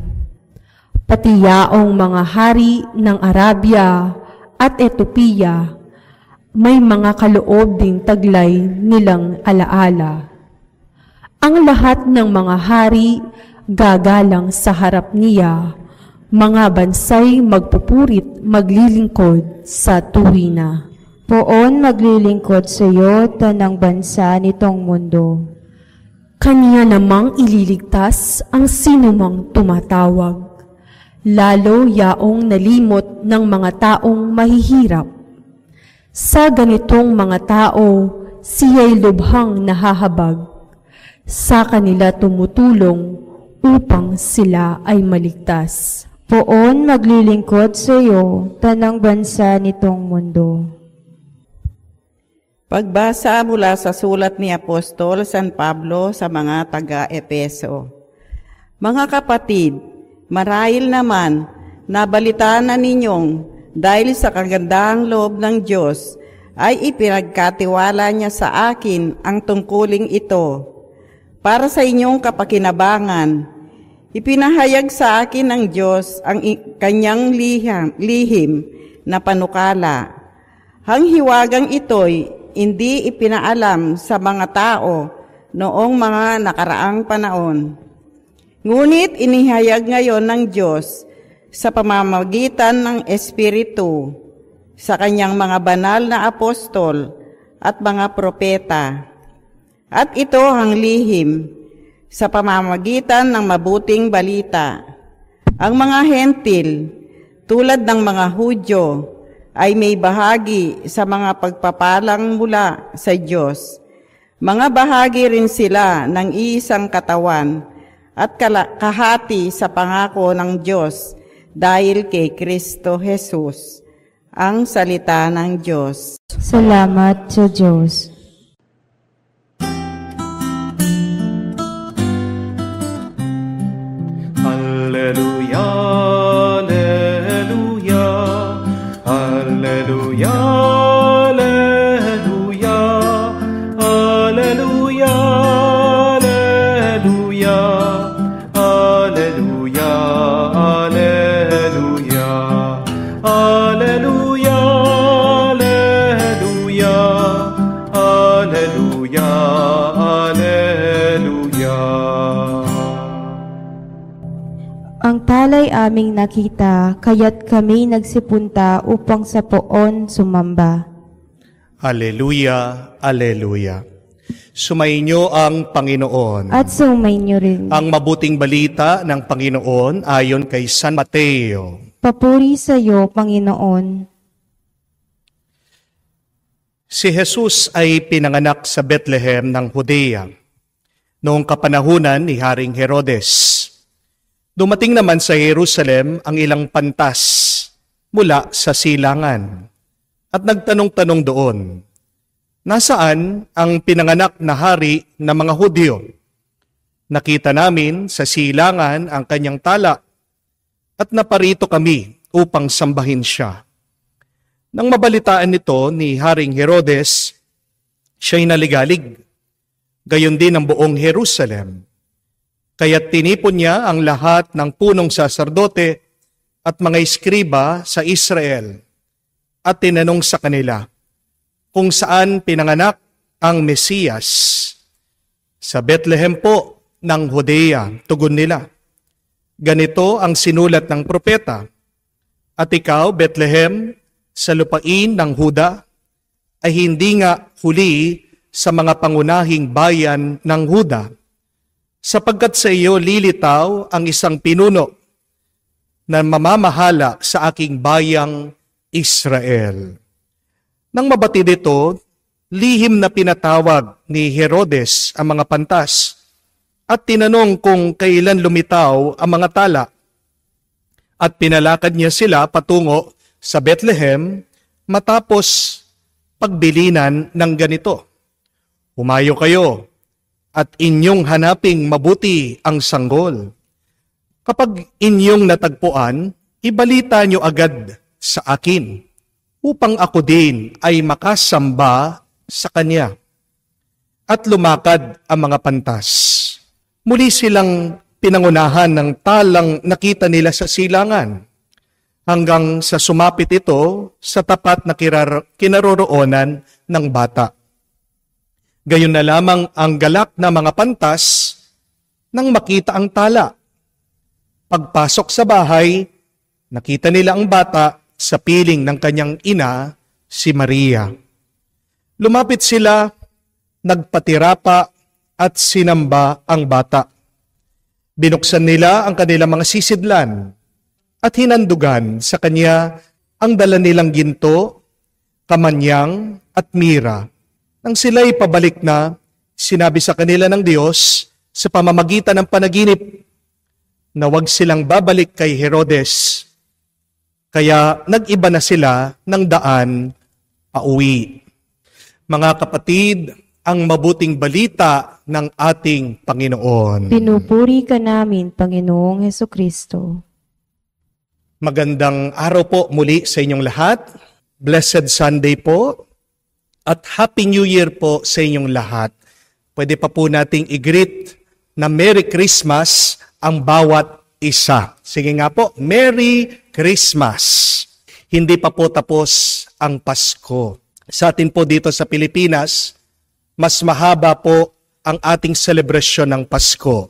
Pati yaong mga hari ng Arabia at Ethiopia, may mga kaloob ding taglay nilang alaala. Ang lahat ng mga hari gagalang sa harap niya, mga bansay magpupurit maglilingkod sa tuwina. Poon maglilingkod sa iyo, tanang bansa nitong mundo. Kaniya namang ililigtas ang sinumang tumatawag, lalo yaong nalimot ng mga taong mahihirap. Sa ganitong mga tao, siya'y lubhang nahahabag. Sa kanila tumutulong upang sila ay maligtas. Poon maglilingkod sa iyo, tanang bansa nitong mundo. Pagbasa mula sa sulat ni Apostol San Pablo sa mga taga-Epeso. Mga kapatid, marahil naman, nabalitaan na ninyong dahil sa kagandahang loob ng Diyos, ay ipinagkatiwala niya sa akin ang tungkuling ito. Para sa inyong kapakinabangan, ipinahayag sa akin ng Diyos ang kanyang lihim na panukala. Ang hiwagang ito'y hindi ipinaalam sa mga tao noong mga nakaraang panahon. Ngunit inihayag ngayon ng Diyos sa pamamagitan ng Espiritu sa kanyang mga banal na apostol at mga propeta. At ito ang lihim sa pamamagitan ng mabuting balita. Ang mga hentil, tulad ng mga Hudyo, ay may bahagi sa mga pagpapalang mula sa Diyos. Mga bahagi rin sila ng iisang katawan at kahati sa pangako ng Diyos dahil kay Kristo Jesus. Ang salita ng Diyos. Salamat sa Diyos. Alleluia, alleluia, alleluia, alleluia, alleluia, alleluia, alleluia, alleluia, alleluia, alleluia, alleluia. Ang talay aming nakita, kaya't kami nagsipunta upang sa poon sumamba. Alleluia, alleluia. Sumainyo ang Panginoon. At sumainyo rin. Ang mabuting balita ng Panginoon ayon kay San Mateo. Papuri sa iyo, Panginoon. Si Jesus ay pinanganak sa Bethlehem ng Judea noong kapanahunan ni Haring Herodes. Dumating naman sa Jerusalem ang ilang pantas mula sa silangan at nagtanong-tanong doon, nasaan ang pinanganak na hari ng mga Hudyo? Nakita namin sa silangan ang kanyang tala at naparito kami upang sambahin siya. Nang mabalitaan nito ni Haring Herodes, siya'y naligalig. Gayon din ang buong Jerusalem. Kaya't tinipon niya ang lahat ng punong saserdote at mga eskriba sa Israel at tinanong sa kanila kung saan pinanganak ang Mesiyas. Sa Bethlehem po ng Judea, tugon nila. Ganito ang sinulat ng propeta, at ikaw, Bethlehem, sa lupain ng Huda, ay hindi nga huli sa mga pangunahing bayan ng Huda, sapagkat sa iyo lilitaw ang isang pinuno na mamamahala sa aking bayang Israel. Nang mabatid ito, lihim na pinatawag ni Herodes ang mga pantas at tinanong kung kailan lumitaw ang mga tala. At pinalakad niya sila patungo sa Bethlehem matapos pagbilinan ng ganito. Humayo kayo at inyong hanaping mabuti ang sanggol. Kapag inyong natagpuan, ibalita nyo agad sa akin upang ako din ay makasamba sa kanya. At lumakad ang mga pantas. Muli silang pinangunahan ng talang nakita nila sa silangan hanggang sa sumapit ito sa tapat na kinaroroonan ng bata. Gayon na lamang ang galak na mga pantas nang makita ang tala. Pagpasok sa bahay, nakita nila ang bata sa piling ng kanyang ina, si Maria. Lumapit sila, nagpatirapa at sinamba ang bata. Binuksan nila ang kanilang mga sisidlan at hinandugan sa kanya ang dala nilang ginto, kamanyang at mira. Nang sila'y pabalik na, sinabi sa kanila ng Diyos sa pamamagitan ng panaginip na huwag silang babalik kay Herodes. Kaya nag-iba na sila ng daan pauwi. Mga kapatid, ang mabuting balita ng ating Panginoon. Pinupuri ka namin, Panginoong Hesukristo. Magandang araw po muli sa inyong lahat. Blessed Sunday po. At Happy New Year po sa inyong lahat. Pwede pa po nating i-greet na Merry Christmas ang bawat isa. Sige nga po, Merry Christmas. Hindi pa po tapos ang Pasko. Sa atin po dito sa Pilipinas, mas mahaba po ang ating selebrasyon ng Pasko.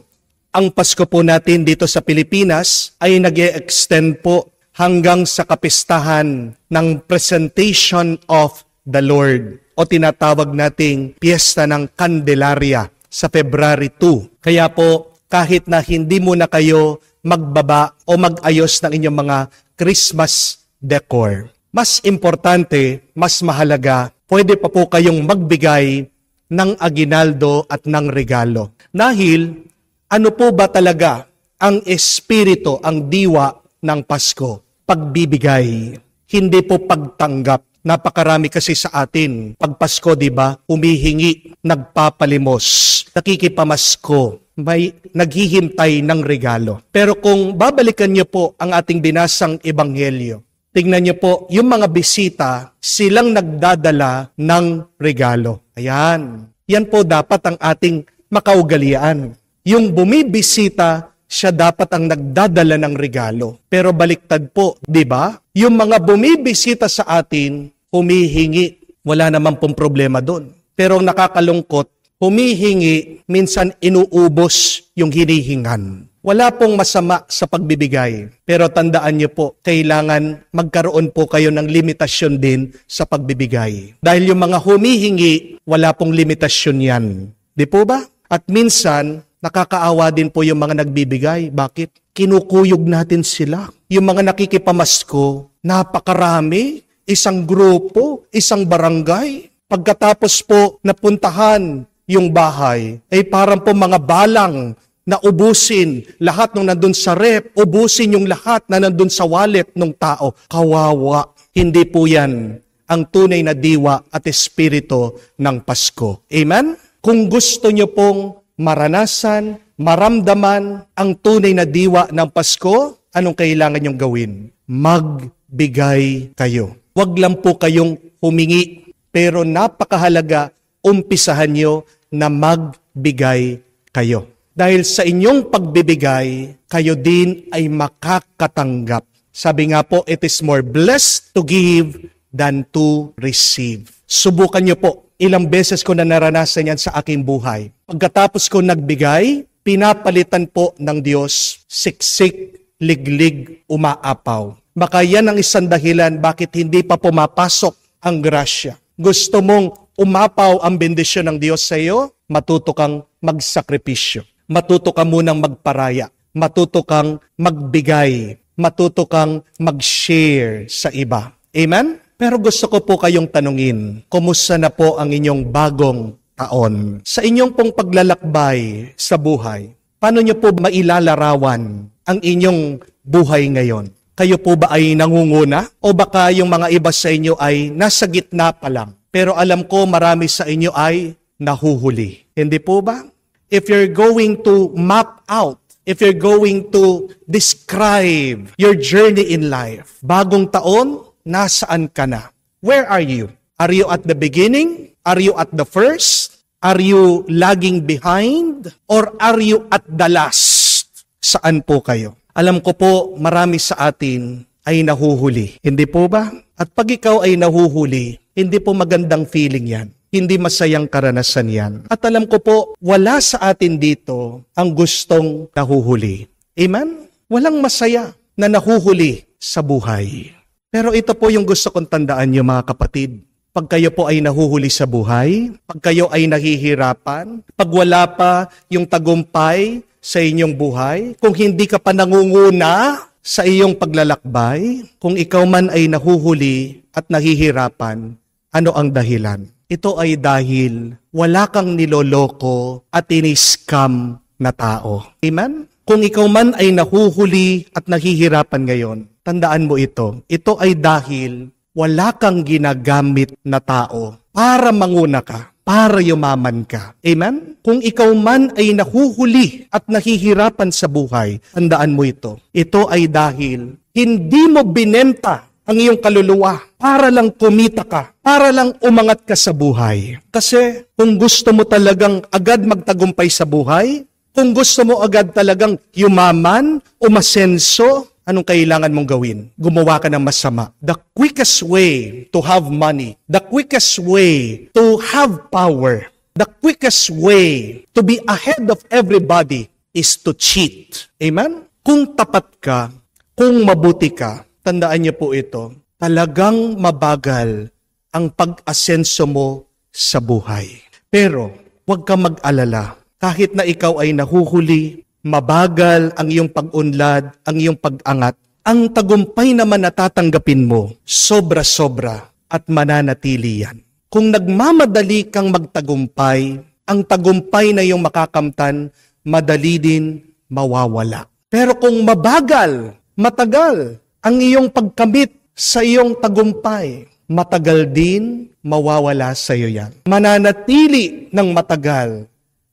Ang Pasko po natin dito sa Pilipinas ay nag-e-extend po hanggang sa kapistahan ng Presentation of the Lord o tinatawag nating Piyesta ng Candelaria sa February 2. Kaya po kahit na hindi muna kayo magbaba o mag-ayos ng inyong mga Christmas decor, mas importante, mas mahalaga, pwede pa po kayong magbigay ng aginaldo at ng regalo. Dahil ano po ba talaga ang espiritu, ang diwa ng Pasko? Pagbibigay, hindi po pagtanggap. Napakarami kasi sa atin. Pag Pasko, di ba, humihingi, nagpapalimos, nakikipamasko, may naghihintay ng regalo. Pero kung babalikan niyo po ang ating binasang ebanghelyo, tingnan niyo po, yung mga bisita, silang nagdadala ng regalo. Ayan. Yan po dapat ang ating makaugalian. Yung bumibisita, siya dapat ang nagdadala ng regalo. Pero baliktad po, di ba? Yung mga bumibisita sa atin, humihingi. Wala naman pong problema doon. Pero ang nakakalungkot, Humihingi, minsan inuubos yung hinihingan. Wala pong masama sa pagbibigay. Pero tandaan niyo po, kailangan magkaroon po kayo ng limitasyon din sa pagbibigay. Dahil yung mga humihingi, wala pong limitasyon yan. Di po ba? At minsan, nakakaawa din po yung mga nagbibigay. Bakit? Kinukuyog natin sila. Yung mga nakikipamasko, napakarami, isang grupo, isang barangay. Pagkatapos po napuntahan yung bahay, ay parang po mga balang na ubusin lahat ng nandun sa rep, ubusin yung lahat na nandun sa wallet ng tao. Kawawa. Hindi po yan ang tunay na diwa at espiritu ng Pasko. Amen? Kung gusto nyo pong maranasan, maramdaman ang tunay na diwa ng Pasko, anong kailangan nyong gawin? Magbigay kayo. Huwag lang po kayong humingi, pero napakahalaga, umpisahan nyo na magbigay kayo. Dahil sa inyong pagbibigay, kayo din ay makakatanggap. Sabi nga po, it is more blessed to give than to receive. Subukan nyo po. Ilang beses ko na naranasan yan sa aking buhay. Pagkatapos ko nagbigay, pinapalitan po ng Diyos, siksik, liglig, umaapaw. Baka yan ang isang dahilan bakit hindi pa pumapasok ang grasya. Gusto mong umapaw ang bendisyon ng Diyos sa iyo, matuto kang magsakripisyo. Matuto ka munang magparaya. Matuto kang magbigay. Matuto kang mag-share sa iba. Amen? Pero gusto ko po kayong tanungin, kumusta na po ang inyong bagong taon? Sa inyong pong paglalakbay sa buhay, paano nyo po mailalarawan ang inyong buhay ngayon? Kayo po ba ay nangunguna? O baka yung mga iba sa inyo ay nasa gitna pa lang? Pero alam ko marami sa inyo ay nahuhuli. Hindi po ba? If you're going to map out, if you're going to describe your journey in life, bagong taon, nasaan ka na? Where are you? Are you at the beginning? Are you at the first? Are you lagging behind? Or are you at the last? Saan po kayo? Alam ko po, marami sa atin ay nahuhuli. Hindi po ba? At pag ikaw ay nahuhuli, hindi po magandang feeling yan. Hindi masayang karanasan yan. At alam ko po, wala sa atin dito ang gustong nahuhuli. Amen? Walang masaya na nahuhuli sa buhay. Pero ito po yung gusto kong tandaan niyo mga kapatid. Pag kayo po ay nahuhuli sa buhay, pag kayo ay nahihirapan, pag wala pa yung tagumpay sa inyong buhay, kung hindi ka pa nangunguna sa iyong paglalakbay, kung ikaw man ay nahuhuli at nahihirapan, ano ang dahilan? Ito ay dahil wala kang niloloko at ini-scam na tao. Amen? Kung ikaw man ay nahuhuli at nahihirapan ngayon, tandaan mo ito. Ito ay dahil wala kang ginagamit na tao para manguna ka, para yumaman ka. Amen? Kung ikaw man ay nahuhuli at nahihirapan sa buhay, tandaan mo ito. Ito ay dahil hindi mo binenta ang iyong kaluluwa para lang kumita ka, para lang umangat ka sa buhay. Kasi kung gusto mo talagang agad magtagumpay sa buhay, kung gusto mo agad talagang yumaman, umasenso, anong kailangan mong gawin? Gumawa ka ng masama. The quickest way to have money, the quickest way to have power, the quickest way to be ahead of everybody is to cheat. Amen? Kung tapat ka, kung mabuti ka, tandaan niyo po ito, talagang mabagal ang pag-asenso mo sa buhay. Pero huwag kang mag-alala. Kahit na ikaw ay nahuhuli, mabagal ang iyong pag-unlad, ang iyong pag-angat, ang tagumpay naman na tatanggapin mo, sobra-sobra at mananatili yan. Kung nagmamadali kang magtagumpay, ang tagumpay na iyong makakamtan, madali din mawawala. Pero kung mabagal, matagal, ang iyong pagkamit sa iyong tagumpay, matagal din mawawala sa iyo yan. Mananatili ng matagal,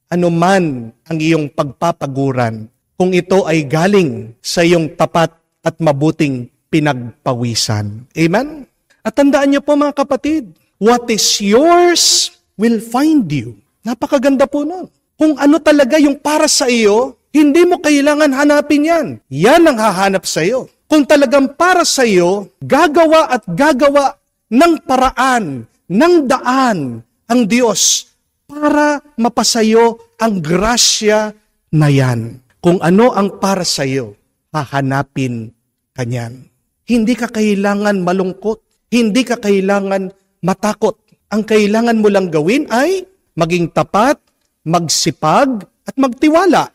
anuman ang iyong pagpapaguran, kung ito ay galing sa iyong tapat at mabuting pinagpawisan. Amen? At tandaan niyo po mga kapatid, what is yours will find you. Napakaganda po nun. Kung ano talaga yung para sa iyo, hindi mo kailangan hanapin yan. Yan ang hahanap sa iyo. Kung talagang para sa iyo, gagawa at gagawa ng paraan, ng daan ang Diyos para mapasayo ang grasya na yan. Kung ano ang para sa'yo, hahanapin ka niyan. Hindi ka kailangan malungkot. Hindi ka kailangan matakot. Ang kailangan mo lang gawin ay maging tapat, magsipag, at magtiwala.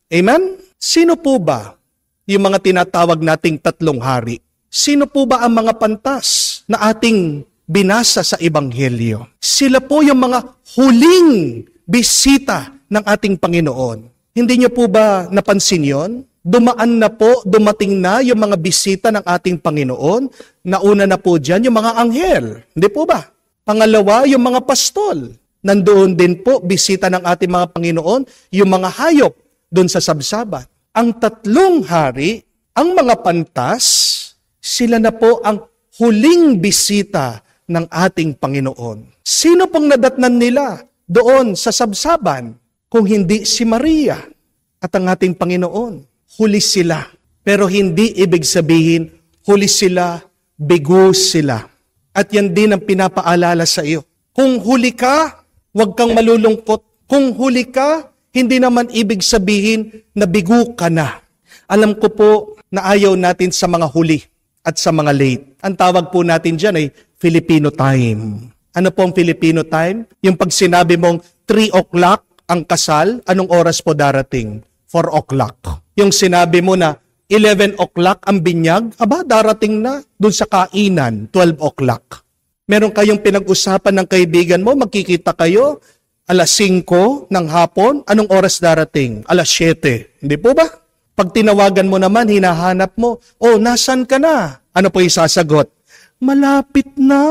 Amen? Sino po ba yung mga tinatawag nating 3 hari? Sino po ba ang mga pantas na ating binasa sa Ebanghelyo? Sila po yung mga huling bisita ng ating Panginoon. Hindi niyo po ba napansin yon? Dumating na yung mga bisita ng ating Panginoon. Nauna na po dyan yung mga anghel. Hindi po ba? Pangalawa, yung mga pastol. Nandoon din po, bisita ng ating mga Panginoon, yung mga hayop doon sa sabsabat. Ang 3 hari, ang mga pantas, sila na po ang huling bisita ng ating Panginoon. Sino pong nadatnan nila doon sa sabsaban kung hindi si Maria at ang ating Panginoon? Huli sila. Pero hindi ibig sabihin, huli sila, bigo sila. At yan din ang pinapaalala sa iyo. Kung huli ka, huwag kang malulungkot. Kung huli ka, hindi naman ibig sabihin na bigo ka na. Alam ko po na ayaw natin sa mga huli at sa mga late. Ang tawag po natin dyan ay Filipino time. Ano po ang Filipino time? Yung pag sinabi mong 3 o'clock ang kasal, anong oras po darating? 4 o'clock. Yung sinabi mo na 11 o'clock ang binyag, darating na dun sa kainan, 12 o'clock. Meron kayong pinag-usapan ng kaibigan mo, magkikita kayo, 5:00 ng hapon, anong oras darating? 7:00. Hindi po ba? Pag tinawagan mo naman, hinahanap mo, nasan ka na? Ano po yung sasagot? Malapit na.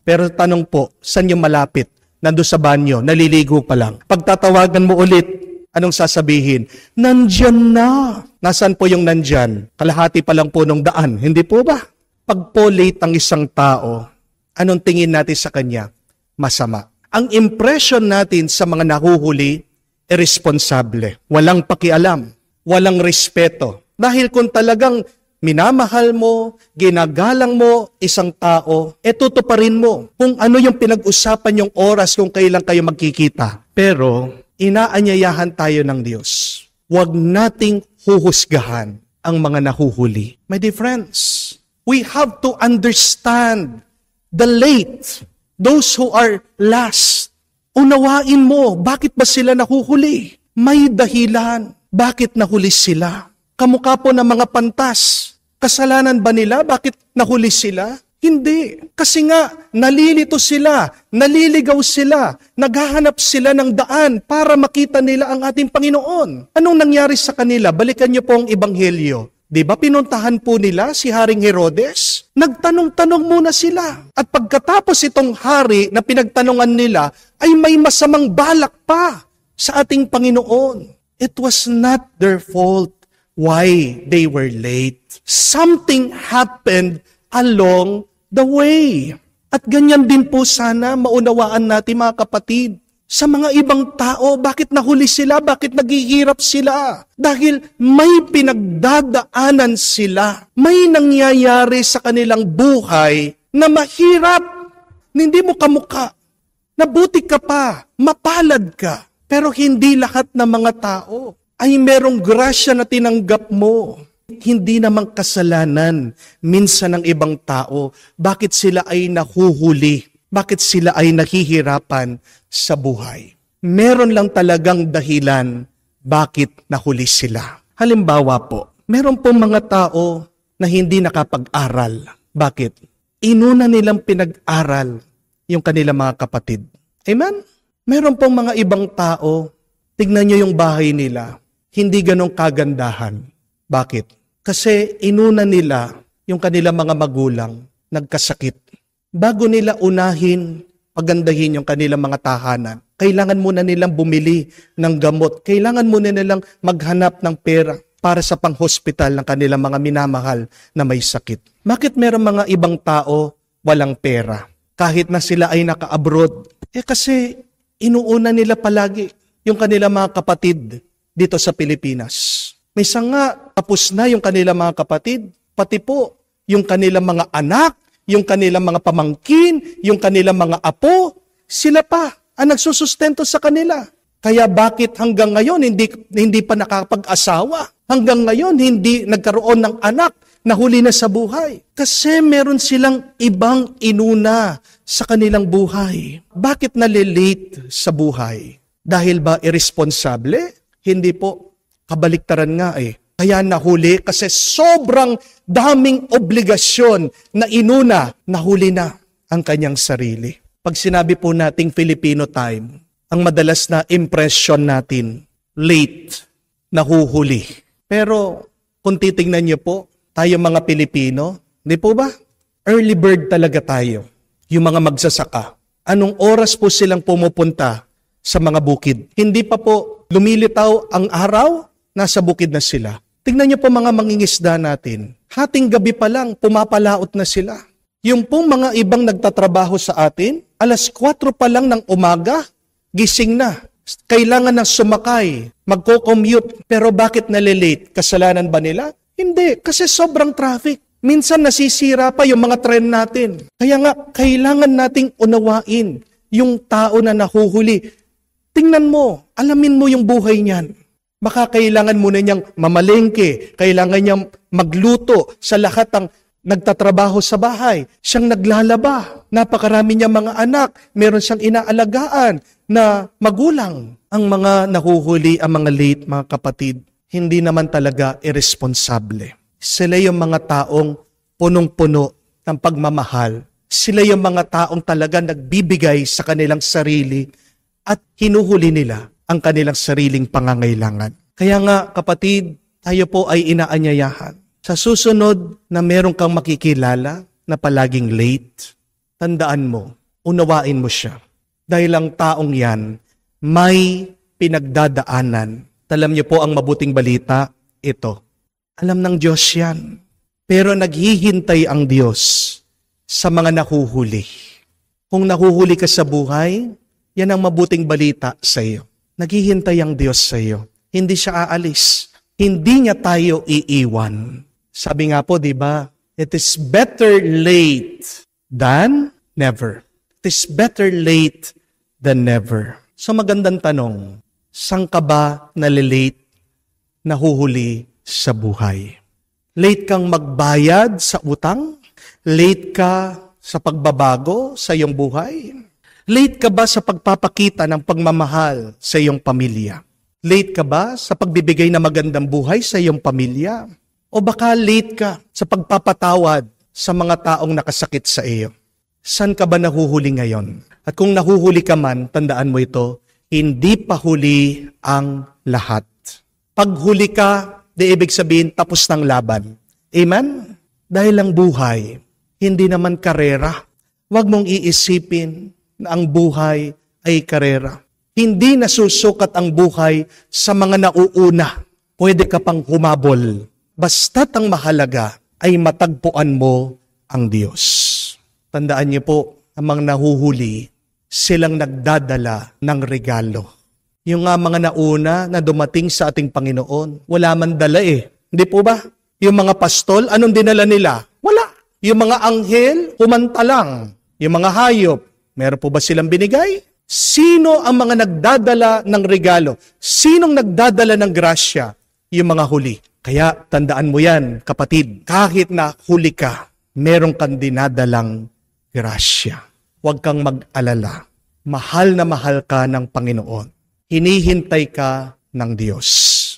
Pero tanong po, saan yung malapit? Nandun sa banyo, naliligo pa lang. Pagtatawagan mo ulit, anong sasabihin? Nandyan na. Nasaan po yung nandyan? Kalahati pa lang po nung daan. Hindi po ba? Pag po late ang isang tao, anong tingin natin sa kanya? Masama. Ang impression natin sa mga nahuhuli, irresponsable. Walang pakialam. Walang respeto. Dahil kung talagang minamahal mo, ginagalang mo isang tao, tutuparin mo kung ano yung pinag-usapan yung oras kung kailan kayo magkikita. Pero, inaanyayahan tayo ng Diyos. Huwag nating huhusgahan ang mga nahuhuli. My dear friends, we have to understand the late, those who are last. Unawain mo, bakit ba sila nahuhuli? May dahilan. Bakit nahuli sila? Kamukha po ng mga pantas. Kasalanan ba nila? Bakit nahuli sila? Hindi. Kasi nga, nalilito sila, naliligaw sila, naghahanap sila ng daan para makita nila ang ating Panginoon. Anong nangyari sa kanila? Balikan niyo po ang Ebanghelyo. Di ba pinuntahan po nila si Haring Herodes? Nagtanong-tanong muna sila. At pagkatapos itong hari na pinagtanungan nila, ay may masamang balak pa sa ating Panginoon. It was not their fault why they were late. Something happened along the way. At ganyan din po sana maunawaan natin mga kapatid. Sa mga ibang tao, bakit nahuli sila? Bakit naghihirap sila? Dahil may pinagdadaanan sila. May nangyayari sa kanilang buhay na mahirap. Hindi mo kamukha. Nabuti ka pa. Mapalad ka. Pero hindi lahat ng mga tao ay merong grasya na tinanggap mo. Hindi namang kasalanan minsan ng ibang tao. Bakit sila ay nahuhuli? Bakit sila ay nahihirapan sa buhay? Meron lang talagang dahilan bakit nahuli sila. Halimbawa po, meron pong mga tao na hindi nakapag-aral. Bakit? Inuna nilang pinag-aral yung kanilang mga kapatid. Amen? Meron pong mga ibang tao, tignan nyo yung bahay nila, hindi ganong kagandahan. Bakit? Kasi inuna nila yung kanilang mga magulang, nagkasakit. Bago nila unahin, pagandahin yung kanilang mga tahanan, kailangan muna nilang bumili ng gamot. Kailangan muna nilang maghanap ng pera para sa pang-hospital ng kanilang mga minamahal na may sakit. Bakit meron mga ibang tao walang pera? Kahit na sila ay naka-abroad. Kasi inuuna nila palagi yung kanilang mga kapatid dito sa Pilipinas. Minsan nga, tapos na yung kanilang mga kapatid, pati po yung kanilang mga anak, yung kanilang mga pamangkin, yung kanilang mga apo, sila pa ang nagsusustento sa kanila. Kaya bakit hanggang ngayon hindi pa nakapag-asawa? Hanggang ngayon hindi nagkaroon ng anak, nahuli na sa buhay. Kasi meron silang ibang inuna sa kanilang buhay. Bakit nalilate sa buhay? Dahil ba irresponsable? Hindi po. Kabaliktaran nga eh. Kaya nahuli kasi sobrang daming obligasyon na inuna, nahuli na ang kanyang sarili. Pag sinabi po nating Filipino time, ang madalas na impression natin, late, nahuhuli. Pero kung titingnan niyo po, tayo mga Pilipino, di po ba? Early bird talaga tayo. Yung mga magsasaka. Anong oras po silang pumupunta sa mga bukid? Hindi pa po lumilitaw ang araw, nasa bukid na sila. Tingnan niyo po mga mangingisda natin. Hating gabi pa lang, pumapalaot na sila. Yung pong mga ibang nagtatrabaho sa atin, alas 4 pa lang ng umaga, gising na. Kailangan na sumakay, magko-commute. Pero bakit nalilate? Kasalanan ba nila? Hindi, kasi sobrang traffic. Minsan nasisira pa yung mga tren natin. Kaya nga, kailangan nating unawain yung tao na nahuhuli. Tingnan mo, alamin mo yung buhay niyan. Baka kailangan mo na niyang mamalengke, kailangan niyang magluto sa lahat ng nagtatrabaho sa bahay. Siyang naglalaba. Napakarami niya mga anak. Meron siyang inaalagaan na magulang. Ang mga nahuhuli, ang mga late, mga kapatid, hindi naman talaga irresponsable. Sila yung mga taong punong-puno ng pagmamahal. Sila yung mga taong talaga nagbibigay sa kanilang sarili at hinuhuli nila ang kanilang sariling pangangailangan. Kaya nga, kapatid, tayo po ay inaanyayahan. Sa susunod na meron kang makikilala na palaging late, tandaan mo, unawain mo siya. Dahil ang taong yan may pinagdadaanan. Alam niyo po ang mabuting balita, ito. Alam ng Diyos yan. Pero naghihintay ang Diyos sa mga nahuhuli. Kung nahuhuli ka sa buhay, yan ang mabuting balita sa iyo. Naghihintay ang Diyos sa iyo. Hindi siya aalis. Hindi niya tayo iiwan. Sabi nga po, di ba? It is better late than never. It is better late than never. So magandang tanong, saan ka ba nalilate, nahuhuli sa buhay? Late kang magbayad sa utang? Late ka sa pagbabago sa iyong buhay? Late ka ba sa pagpapakita ng pagmamahal sa iyong pamilya? Late ka ba sa pagbibigay ng magandang buhay sa iyong pamilya? O baka late ka sa pagpapatawad sa mga taong nakasakit sa iyo? Saan ka ba nahuhuli ngayon? At kung nahuhuli ka man, tandaan mo ito, hindi pa huli ang lahat. Pag huli ka, di ibig sabihin tapos ng laban. Amen? Dahil ang buhay, hindi naman karera. Huwag mong iisipin na ang buhay ay karera. Hindi nasusukat ang buhay sa mga nauuna. Pwede ka pang humabol. Basta't ang mahalaga ay matagpuan mo ang Diyos. Tandaan niyo po, ang mga nahuhuli, silang nagdadala ng regalo. Yung mga nauna na dumating sa ating Panginoon, wala man dala eh. Hindi po ba? Yung mga pastol, anong dinala nila? Wala. Yung mga anghel, humanta lang. Yung mga hayop, meron po ba silang binigay? Sino ang mga nagdadala ng regalo? Sinong nagdadala ng grasya? Yung mga huli. Kaya tandaan mo yan, kapatid, kahit na huli ka, meron kang dinadalang grasya. Huwag kang mag-alala. Mahal na mahal ka ng Panginoon. Hinihintay ka ng Diyos.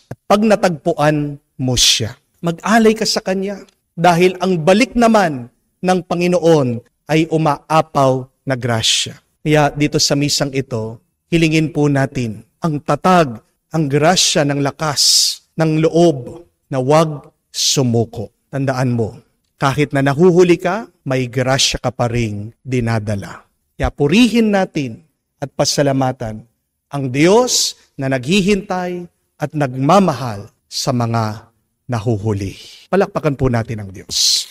At pag natagpuan mo siya, mag-alay ka sa Kanya. Dahil ang balik naman ng Panginoon ay umaapaw na grasya. Kaya dito sa misang ito, hilingin po natin ang tatag, ang grasya ng lakas, ng loob, na huwag sumuko. Tandaan mo, kahit na nahuhuli ka, may grasya ka pa ring dinadala. Kaya purihin natin at pasalamatan ang Diyos na naghihintay at nagmamahal sa mga nahuhuli. Palakpakan po natin ang Diyos.